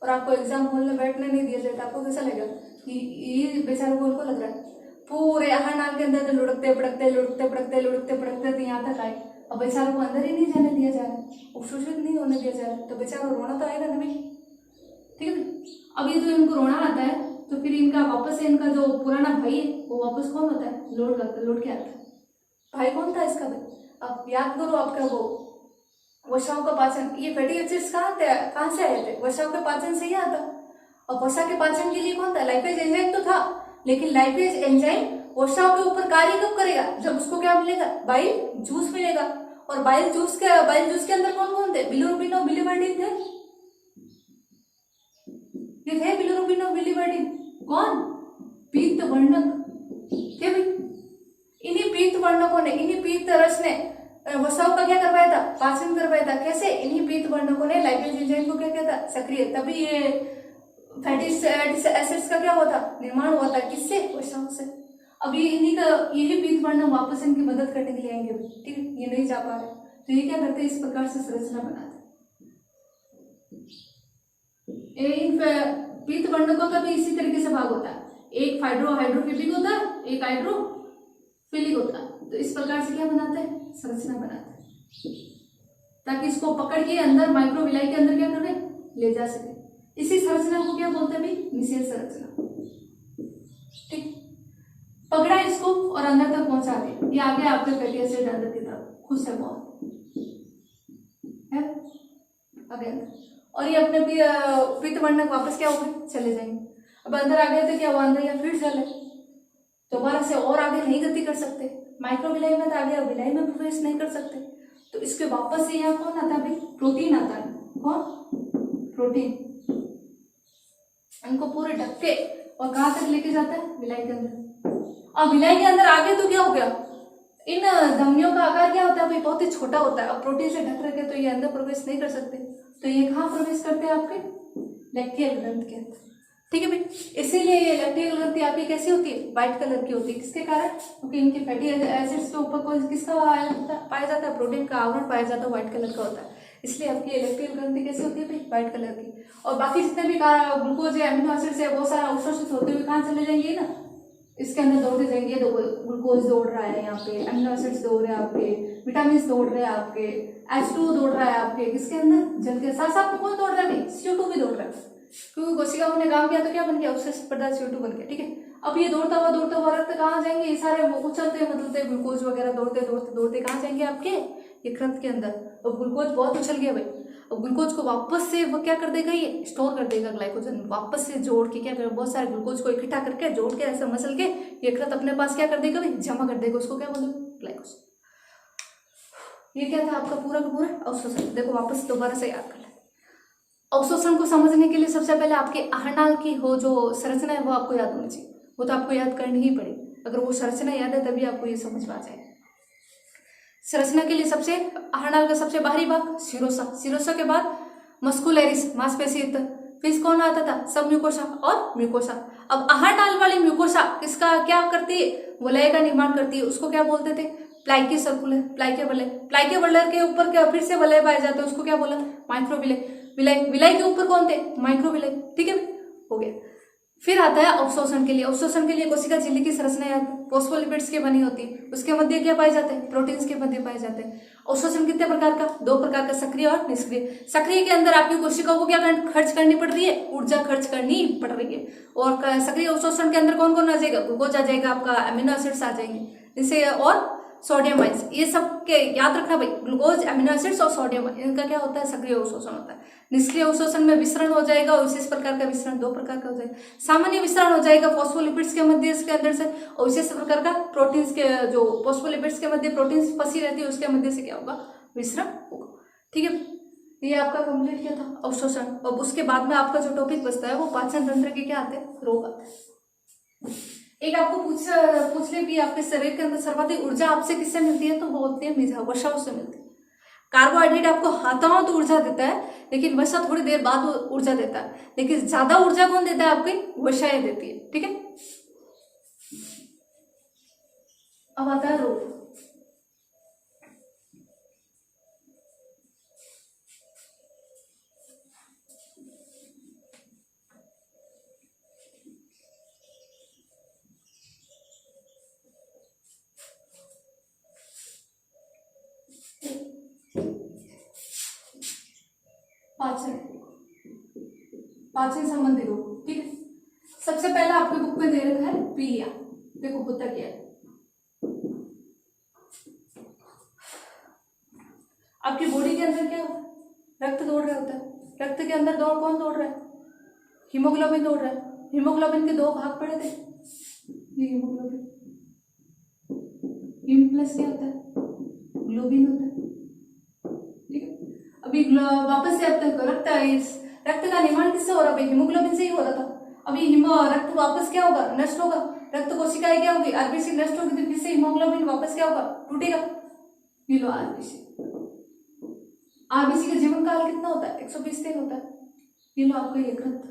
और आपको एग्जाम हॉल में बैठने नहीं दिया जाए तो आपको कैसा लगेगा कि ये बेचारे को उनको लग रहा है पूरे हर नाल के अंदर लुढ़कते पड़कते यहाँ तक आए, अब बेचारों को अंदर ही नहीं जाने दिया जा रहा है, अवशोषित नहीं होने दिया जा रहा है, तो बेचारा रोना तो आएगा ना भाई, ठीक है। अब ये जो इनको रोना आता है तो फिर इनका वापस से इनका जो पुराना भाई है वो वापस कौन होता है, लौट के आता है। भाई कौन था इसका भाई, अब याद करो आपका वो वसाओं का पाचन, ये फैटी एसिड्स कहाँ से आए थे, वसाओं के पाचन से ही आता। और वसा के पाचन के लिए कौन था, लाइपेज एंजाइम तो था, लेकिन लाइपेज एंजाइम वसाओं के ऊपर कार्य कब करेगा, जब उसको क्या मिलेगा, बाइल जूस मिलेगा। और बाइल जूस के अंदर कौन कौन थे, बिलिरुबिन और बिलिवर्डिन थे, ये थे बिलिरुबिन और बिलिवर्डिन, कौन, पीत वर्णक थे भाई। इन्हीं पीत वर्णकों ने, इन्हीं पीत रस ने वसाओं का क्या करवाया था, पाचन करवाया था। कैसे, इन्हीं पीत वर्णकों ने लाइपेज एंजाइम को क्या किया था, सक्रिय, तभी ये फैटी एसिड्स का क्या हुआ था, निर्माण हुआ था, किससे, वसाओं से। अभी इन्हीं का यही पीत वर्ण वापस इनकी मदद करने के लिए आएंगे, ठीक है, ये नहीं जा पा रहे तो ये क्या करते हैं, इस प्रकार से संरचना बनाते हैं। इन पीत वर्णकों का भी इसी तरीके से भाग होता है, एक हाइड्रोफिलिक होता है, एक हाइड्रोफिलिक होता है। तो इस प्रकार से क्या बनाते हैं, संरचना बनाते हैं, ताकि इसको पकड़ के अंदर माइक्रोविलाई के अंदर क्या करें, ले जा सके। इसी संरचना को क्या बोलते हैं भाई, मिशेल संरचना, ठीक। पकड़ा इसको और अंदर तक पहुंचा दिया, ये आगे आपके फैटी एसिड अंदर की तरफ खुद से बहुत है आगे, और ये अपने पीत वर्णक वापस क्या हो गए, चले जाएंगे। अब अंदर आ गए तो क्या हुआ, अंदर या फिर चले दोबारा से और आगे नहीं गति कर सकते, माइक्रोविलाई में तो आगे विलाई में प्रवेश नहीं कर सकते, तो इसके वापस से यहाँ कौन आता है भाई, प्रोटीन आता है, कौन, प्रोटीन, इनको पूरे ढक के और कहाँ तक लेके जाता है, विलाई के अंदर। अब विलाई के अंदर आगे तो क्या हो गया, इन धमनियों का आकार क्या होता है भाई, बहुत ही छोटा होता है। अब प्रोटीन से ढक रखे तो ये अंदर प्रवेश नहीं कर सकते, तो ये कहाँ प्रवेश करते हैं, आपके लैक्टियल ग्रंथि के अंदर, ठीक है भाई। इसीलिए ये लैक्टियल ग्रंथि आपकी कैसी होती है, व्हाइट कलर की होती है, किसके कारण, क्योंकि इनके फैटी एसिड्स के ऊपर कोई किसका पाया जाता है, प्रोटीन का आवरण पाया जाता है, व्हाइट कलर का होता है, इसलिए आपकी लैक्टियल ग्रंथि कैसी होती है भाई, व्हाइट कलर की। और बाकी जितने भी ग्लूकोज है, अमीनो एसिड्स है, बहुत सारा अवशोषित होते हुए कहाँ चले जाएंगे ना, इसके अंदर दौड़ते जाएंगे। देखो ग्लूकोज दौड़ रहा है यहाँ पे, अमीनो एसिड्स दौड़ रहे हैं आपके, विटामिन दौड़ रहे हैं आपके, H2O दौड़ रहा है आपके, किसके अंदर, जल के साथ साथ में कौन दौड़ रहा है, CO2 भी दौड़ रहा है, क्योंकि कोशिकाओं ने काम किया तो क्या बन गया, अवशिष्ट पदार्थ CO2 बन गया, ठीक है। अब ये दौड़ता हुआ रक्त कहाँ जाएंगे, ये सारे उछलते मतलब ग्लूकोज वगैरह दौड़ते कहाँ जाएंगे, आपके ये ग्रंथ के अंदर। और ग्लूकोज बहुत उछल गया भाई, अब ग्लूकोज को वापस से वो क्या कर देगा, ये स्टोर कर देगा ग्लाइकोजन, वापस से जोड़ के क्या करेगा, बहुत सारे ग्लूकोज को इकट्ठा करके जोड़ के ऐसे मसल के यकृत अपने पास क्या कर देगा, जमा कर देगा, उसको क्या बोलेंगे, ग्लाइकोजन। ये क्या था आपका पूरा का पूरा अवशोषण। देखो वापस दोबारा से याद कर ले। अवशोषण को समझने के लिए सबसे पहले आपके आहारनाल की हो जो संरचना है वो आपको याद होनी चाहिए, वो तो आपको याद करनी ही पड़ेगी। अगर वो संरचना याद है तभी आपको ये समझ में आ जाए। संरचना के लिए सबसे आहारनाल का सबसे बाहरी भाग सिरोसा, सिरोसा के बाद मस्कुलरिस मांसपेशी, फिर कौन आता था, सब म्यूकोसा और म्यूकोसा। अब आहारनाल वाली म्यूकोसा किसका क्या करती है, वलय का निर्माण करती है, उसको क्या बोलते थे, प्लाइकी सर्कुलर, प्लाइके वलय। प्लाइके वलय के ऊपर क्या फिर से वलय पाए जाते हैं, उसको क्या बोला, माइक्रोविलय। विलय, विलय के ऊपर कौन थे, माइक्रोविलय। ठीक है, हो गया। फिर आता है अवशोषण के लिए। अवशोषण के लिए कोशिका झिल्ली की संरचना याद, फोस्फोलिपिड्स की बनी होती है, उसके मध्य क्या पाए जाते हैं, प्रोटीन्स के मध्य पाए जाते हैं। अवशोषण कितने प्रकार का, दो प्रकार का, सक्रिय और निष्क्रिय। सक्रिय के अंदर आपकी कोशिकाओं को क्या खर्च करनी पड़ रही है, ऊर्जा खर्च करनी पड़ रही है। और सक्रिय अवशोषण के अंदर कौन कौन आ जाएगा, ग्लूकोज आ जाएगा, आपका अमीनो एसिड्स आ जाएंगे, इसे और सोडियम आयंस, ये सब के याद रखना भाई, ग्लूकोज, अमीनो एसिड्स और सोडियम, इनका क्या होता है, सक्रिय अवशोषण होता है। निष्क्रिय अवशोषण में विसरण हो जाएगा, और विशेष प्रकार का विसरण दो प्रकार का हो जाएगा। सामान्य विसरण हो जाएगा फॉस्फोलिपिड्स के मध्य के अंदर से, और विशेष प्रकार का प्रोटीन्स के, जो फॉस्फोलिपिड्स के मध्य प्रोटीन्स फंसी रहती है उसके मध्य से क्या होगा, विसरण होगा। ठीक है, ये आपका कंप्लीट क्या था, अवशोषण। और उसके बाद में आपका जो टॉपिक बचता है वो पाचन तंत्र के क्या आते हैं, रोग आते हैं। एक आपको पूछ ले भी, आपके शरीर के अंदर सर्वाधिक ऊर्जा आपसे किससे मिलती है, तो वो होती है मेधा, वसाओं से मिलती है। कार्बोहाइड्रेट आपको हाथों तो ऊर्जा देता है, लेकिन वसा थोड़ी देर बाद ऊर्जा देता है, लेकिन ज्यादा ऊर्जा कौन देता है, आपकी वसाएं देती है। ठीक है, अब आता है रोग। पाचन, पाचन संबंधी रोग। ठीक है, सबसे पहला आपके बुक में दे रखा है पीलिया। देखो होता क्या है, आपकी बॉडी के अंदर क्या होता है, रक्त दौड़ रहा होता है। रक्त के अंदर दौड़ कौन दौड़ रहा है, हीमोग्लोबिन दौड़ रहा है। हीमोग्लोबिन के दो भाग पड़े थे, ये हीमोग्लोबिन, हीम प्लस क्या होता है, ग्लोबिन होता है। ठीक है, अभी वापस से अब तक रक्त का निर्माण किससे हो रहा है, हीमोग्लोबिन से ही हो रहा था। अभी रक्त वापस क्या होगा, नष्ट होगा, रक्त कोशिकाएं क्या होगी, आरबीसी नष्ट होगी, तो फिर से हीमोग्लोबिन वापस क्या होगा, टूटेगा। ये लो आरबीसी, आरबीसी का जीवन काल कितना होता है, 120 दिन होता है। ये लो आपका यकृत,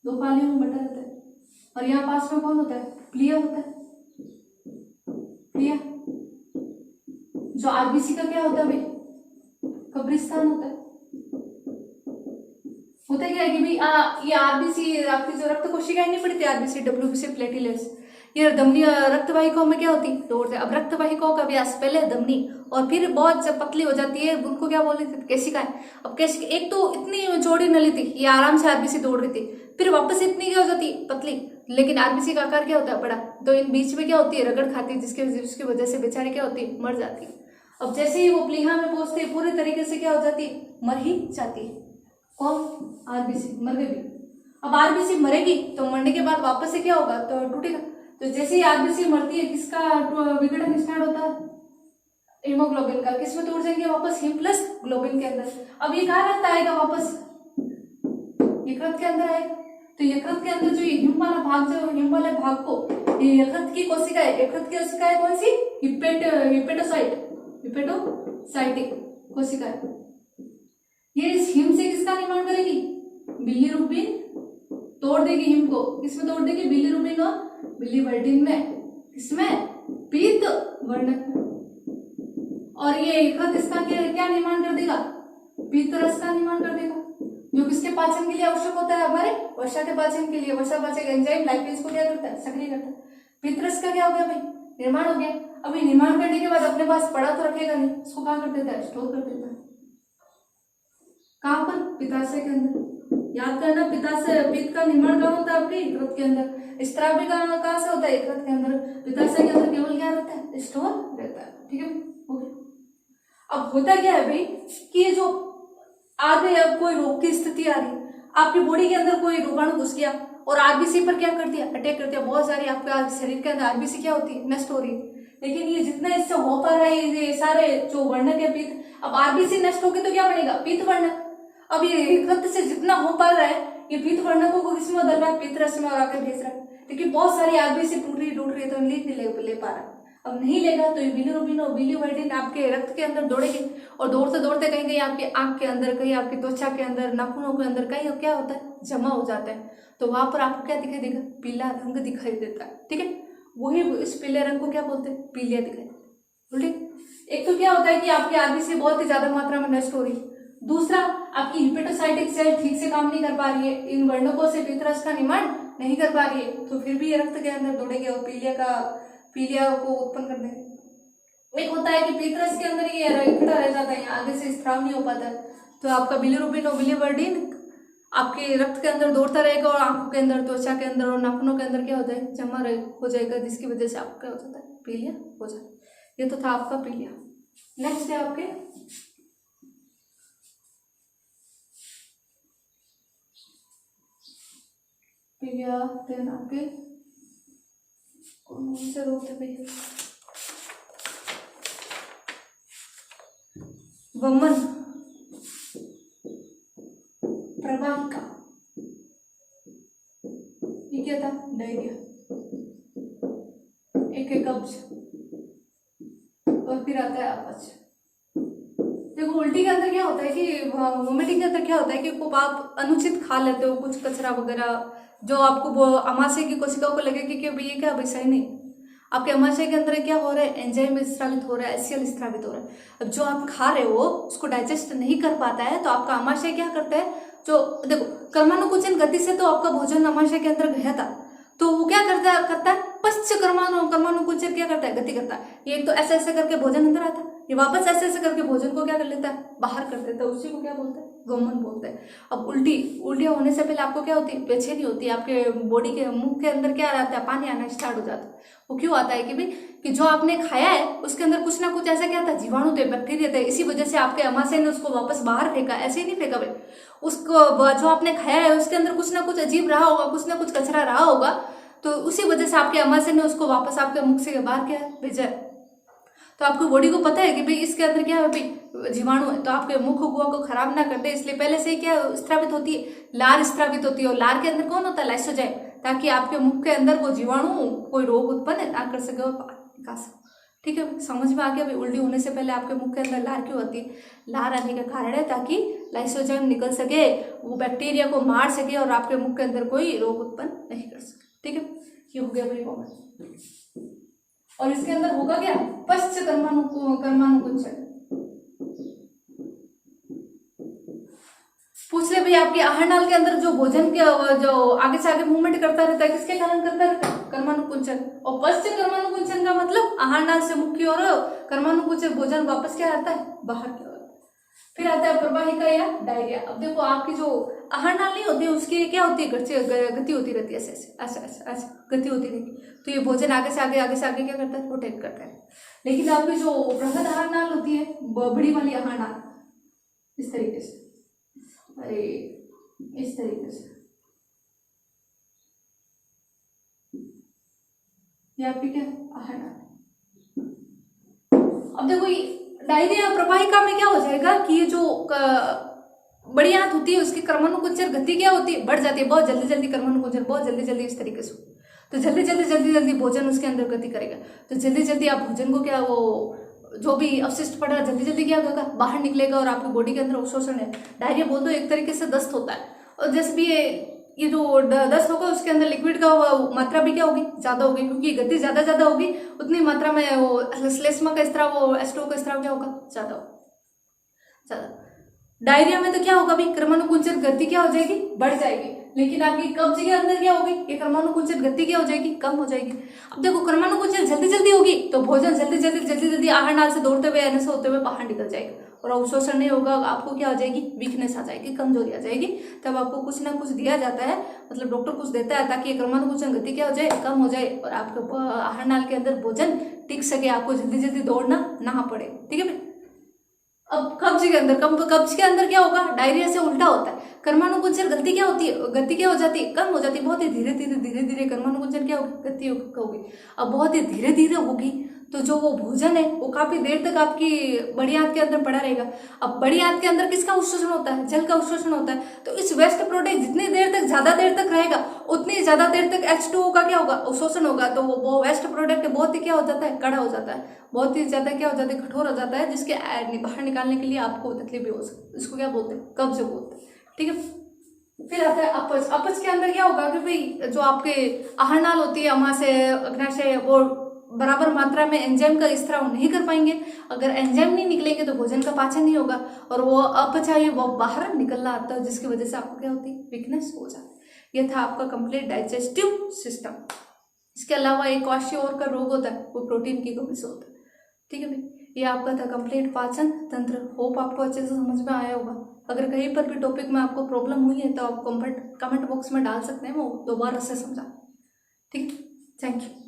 दो पालियों में बटा रहता है, और यहाँ पास में कौन होता है, प्लिया होता है। प्लिया जो आरबीसी का क्या होता है भाई, कब्रिस्तान होता है। होता क्या है कि भाई ये आरबीसी, आपकी जो रक्त कोशिकाएं नहीं पड़ती, आरबीसी, डब्ल्यूबीसी, प्लेटिलेट्स, ये धमनी रक्त वाहिकाओं में क्या होती है, दौड़ते हैं। अब रक्त वाहिकाओं का व्यास पहले धमनी, और फिर बहुत जब पतली हो जाती है उनको क्या बोलते थे, केशिकाएं। अब केशिका एक तो इतनी चौड़ी नली थी, ये आराम से आरबीसी दौड़ रही थी, फिर वापस इतनी क्या हो जाती पतली, लेकिन आरबीसी का आकार क्या होता है, बड़ा। तो इन बीच में क्या होती है, रगड़ खाती है, जिसकी वजह से बेचारी क्या होती है, मर जाती है। अब जैसे ही वो प्लीहा में पहुंचते हैं पूरी तरीके से क्या हो जाती है, मर ही जाती है। कौन, आरबीसी मर गई। अब आरबीसी मरेगी तो मरने के बाद वापस से क्या होगा, तो टूटेगा। तो जैसे ही आरबीसी मरती है, किसका विघटन स्टार्ट होता है, हीमोग्लोबिन का। किसमें तोड़ जाएंगे वापस, हीम प्लस ग्लोबिन के अंदर। अब ये कहाँ रखता आएगा वापस, यकृत के अंदर आएगा। तो यकृत के अंदर जो ये हिम वाला भाग, जो हिम वाले भाग को ये यकृत की कोशिकाएं, यकृत की कोशिकाएं कौन सी, हिपेटोसाइटिक कोशिकाएं, ये इस हिम से किसका निर्माण करेगी, बिलीरुबिन तोड़ देगी हिम को। किसमें तोड़ देगी, बिलीरुबिन और बिलीवर्डिन में, किसमें, पीत वर्णक में। और ये यकृत इसका क्या निर्माण कर देगा, पीत रस का निर्माण कर देगा, जो किसके पाचन के लिए आवश्यक होता है, हमारे वसा के पाचन के लिए। वसा पाचक एंजाइम लाइपेज को क्या करता है, सक्रिय करता है। पीत रस का क्या हो गया भाई, निर्माण हो गया। अभी निर्माण करने के बाद अपने पास पड़ा तो रखेगा नहीं, उसको कहाँ कर देता है, स्टोर कर देता है। कहाँ पर, पित्ताशय के अंदर। याद करना, पित्ताशय, पित्त का निर्माण कहाँ होता है, आपके यकृत के अंदर। स्त्राव भी कहाँ से होता है, यकृत के अंदर। पित्ताशय के अंदर केवल क्या रहता है, स्टोर रहता है। ठीक है, ओके। अब होता क्या है भाई कि ये जो आगे अब कोई रोग की स्थिति आ रही, आपकी बॉडी के अंदर कोई रोगाणु घुस गया और आरबीसी पर क्या कर दिया, अटैक कर दिया, बहुत सारी आपके शरीर के अंदर आरबीसी क्या होती है, नष्ट हो रही है। लेकिन ये जितना इससे हो पा रहा है, ये सारे जो वर्णक है पित्त, अब आरबीसी नष्ट होगी तो क्या बनेगा, पित्त वर्णक। अब ये रक्त से जितना हो पा रहा है ये पित्त वर्णकों को किसमें बदल रहा है, पित्त रस में आकर भेज रहा है। लेकिन बहुत सारी आरबीसी टूट रही है तो नहीं ले पा रहा। अब नहीं लेगा तो ये बिलिरुबिन और बिलिवर्डिन आपके रक्त के अंदर दौड़ेगी और दौड़ते दौड़ते कहीं कहीं आपके आंख के अंदर, कहीं आपकी त्वचा के अंदर, नाखूनों के अंदर कहीं क्या होता है, जमा हो जाता है। तो वहां पर आपको क्या दिखाई देगा, पीला रंग दिखाई देता है। ठीक है, वही इस पीले रंग को क्या बोलते हैं, पीलिया दिखाई। ठीक, एक तो क्या होता है कि आपकी आरबीसी बहुत ही ज्यादा मात्रा में नष्ट हो रही है। दूसरा, आपकी हिपेटोसाइटिक सेल ठीक से काम नहीं कर पा रही है, इन वर्णकों से पित्तरस का निर्माण नहीं कर पा रही है, तो फिर भी ये रक्त के अंदर दौड़ेंगे और पीलिया को उत्पन्न कर देंगे। एक होता है कि पित्तरस के अंदर ये इकट्ठा रह जाता है, आगे से स्त्राव नहीं हो पाता है, तो आपका बिलिरुबिन और बिलिवर्डिन आपके रक्त के अंदर दौड़ता रहेगा और आंखों के अंदर, त्वचा के अंदर और नाखूनों के अंदर क्या होता है, जमा हो जाएगा, जिसकी वजह से आपका क्या हो जाता है, पीलिया हो जाता है। ये तो था आपका पीलिया। नेक्स्ट है आपके पीलिया, देन आपके कौन से रोग थे भैया, वमन, प्रवाहिका, ये क्या था, डायरिया, एक कब्ज, और फिर आता है अपच। देखो उल्टी के अंदर क्या होता है कि वोमिटिंग के अंदर क्या होता है कि आप अनुचित खा लेते हो कुछ कचरा वगैरह, जो आपको वो अमाशय की कोशिकाओं को लगे कि भाई ये क्या, भाई सही नहीं, आपके अमाशय के अंदर क्या हो रहा है, एंजाइम स्रावित हो रहा है, एचसीएल स्रावित हो रहा है। अब जो आप खा रहे हो उसको डाइजेस्ट नहीं कर पाता है, तो आपका अमाशय क्या करता है, जो देखो कर्मानुकुंचन गति से तो आपका भोजन अमाशय के अंदर गया था, तो वो क्या करता है पश्च कर्मानुकुंचन क्या करता है, गति करता है। ये एक तो ऐसे ऐसे करके भोजन अंदर आता है, ये वापस ऐसे ऐसे करके भोजन को क्या कर लेता है, बाहर कर देता है, उसी को क्या बोलते हैं, गमन बोलते हैं। अब उल्टियां होने से पहले आपको क्या होती है, बेचैनी होती है, आपके बॉडी के मुंह के अंदर क्या आता है, पानी आना स्टार्ट हो जाता है। वो क्यों आता है कि भाई कि जो आपने खाया है उसके अंदर कुछ ना कुछ ऐसा क्या था, जीवाणु थे, बैक्टीरिया थे, इसी वजह से आपके अमाशय ने उसको वापस बाहर फेंका, ऐसे ही नहीं फेंका भाई, उसको जो आपने खाया है उसके अंदर कुछ ना कुछ अजीब रहा होगा, कुछ ना कुछ कचरा रहा होगा, तो उसी वजह से आपके अमाशय ने उसको वापस आपके मुख से बाहर क्या भेजा है। तो आपको बॉडी को पता है कि भाई इसके अंदर क्या है, भाई जीवाणु है, तो आपके मुख गुआ को खराब ना करते इसलिए पहले से क्या स्त्रावित होती है, लार स्त्रावित होती है, और लार के अंदर कौन होता है, लाइसोजाइम, ताकि आपके मुख के अंदर वो जीवाणु कोई रोग उत्पन्न ना कर सके और विकास। ठीक है, समझ में आ गया भाई, उल्टी होने से पहले आपके मुख के अंदर लार क्यों होती है, लार आने का कारण है ताकि लाइसोजाइम निकल सके, वो बैक्टीरिया को मार सके और आपके मुख के अंदर कोई रोग उत्पन्न नहीं कर सके। ठीक है, ये हो गया भाई वमन। और इसके अंदर होगा क्या, पश्च कर्मानुकुंचन। पूछ ले भाई आपके आहार नाल के अंदर जो भोजन के जो आगे से आगे मूवमेंट करता रहता है, किसके कारण करता रहता है, कर्मानुकुंचन। और पश्च कर्मानुकुंचन का मतलब आहार नाल से मुख की ओर कर्मानुकुंचन भोजन वापस क्या आता है, बाहर की ओर। फिर आता है प्रवाहिका या डायरिया। अब देखो आपकी जो आहार नाल नहीं होती उसकी क्या होती है, गति होती रहती है, ऐसे ऐसे ऐसे ऐसे गति होती रहेगी, तो ये भोजन आगे से आगे क्या करता है, रोटेट करता है। लेकिन आपकी जो बृहद आहार नाल होती है, बड़ी वाली आहार नाल, इस तरीके से, अरे इस तरीके से, ये आपकी क्या आहार नाल। अब देखो डायरिया प्रवाहिका में क्या हो जाएगा कि ये जो बड़ी आंत होती है उसकी कर्मानुकुंचन गति क्या होती है, बढ़ जाती है, बहुत जल्दी जल्दी कर्मानुकुंचन, बहुत जल्दी जल्दी इस तरीके से, तो जल्दी जल्दी भोजन उसके अंदर गति करेगा, तो जल्दी जल्दी आप भोजन को क्या, वो जो भी अवशिष्ट पड़ा जल्दी जल्दी क्या होगा, बाहर निकलेगा और आपकी बॉडी के अंदर अवशोषण है। डायरिया बोल दो एक तरीके से दस्त होता है, और जैसे भी ये जो दस्त होगा उसके अंदर लिक्विड का मात्रा भी क्या होगी, ज्यादा होगी, क्योंकि गति ज्यादा होगी उतनी मात्रा में वो श्लेष्मा का स्त्राव, वो एस्ट्रो का स्त्राव क्या होगा, ज्यादा। डायरिया में तो क्या होगा भाई, कर्मानुकुंचन गति क्या हो जाएगी, बढ़ जाएगी, लेकिन आपकी कब्ज के अंदर क्या होगी, ये कर्मानुकुंचन गति क्या हो जाएगी, कम हो जाएगी। अब देखो कर्मानुकुंचन जल्दी होगी तो भोजन जल्दी आहार नाल से दौड़ते हुए ऐसे होते हुए बाहर निकल जाएगा, और अवशोषण नहीं होगा, आपको क्या हो जाएगी, वीकनेस आ जाएगी, कमजोरी आ जाएगी। तब आपको कुछ ना कुछ दिया जाता है, मतलब डॉक्टर कुछ देता है ताकि कर्मानुकुंचन गति क्या हो जाए, कम हो जाए, और आपके आहार नाल के अंदर भोजन टिक सके, आपको जल्दी दौड़ना ना पड़े। ठीक है भाई, अब कब्ज के अंदर क्या होगा, डायरिया से उल्टा होता है। कर्मानुकुंचन गति क्या होती है, गति क्या हो जाती है, कम हो जाती है, बहुत ही धीरे धीरे कर्मानुकुंचन क्या होगी, गति होगी। अब बहुत ही धीरे धीरे होगी तो जो वो भोजन है वो काफी देर तक आपकी बड़ी आंत के अंदर पड़ा रहेगा। अब बड़ी आंत के अंदर किसका अवशोषण होता है, जल का अवशोषण होता है। तो इस वेस्ट प्रोडक्ट जितनी देर तक, ज्यादा देर तक रहेगा उतनी ज्यादा देर तक H2O का क्या होगा, अवशोषण होगा। तो वो वेस्ट प्रोडक्ट बहुत ही क्या हो जाता है, कड़ा हो जाता है, बहुत ही ज्यादा क्या हो जाता है, कठोर हो जाता है, जिसके बाहर निकालने के लिए आपको तकलीफ भी हो सकती है। इसको क्या बोलते हैं, कब्ज बोलते हैं। ठीक है। फिर आता है अपच। अपच के अंदर क्या होगा कि भाई जो आपके आहार नाल होती है, अमाशय, अग्नाशय, वो बराबर मात्रा में एंजाइम का स्त्राव नहीं कर पाएंगे। अगर एंजाइम नहीं निकलेंगे तो भोजन का पाचन नहीं होगा और वो अपचाई वो बाहर निकलना आता है, जिसकी वजह से आपको क्या होती है, वीकनेस हो जाती है। ये था आपका कंप्लीट डाइजेस्टिव सिस्टम। इसके अलावा एक क्वाश्य और का रोग होता है, वो प्रोटीन की कमी से होता है। ठीक है भाई, ये आपका था कंप्लीट पाचन तंत्र। होप आपको अच्छे से समझ में आया होगा। अगर कहीं पर भी टॉपिक में आपको प्रॉब्लम हुई है तो आप कमेंट बॉक्स में डाल सकते हैं, वो दोबारा से समझा। ठीक है, थैंक यू।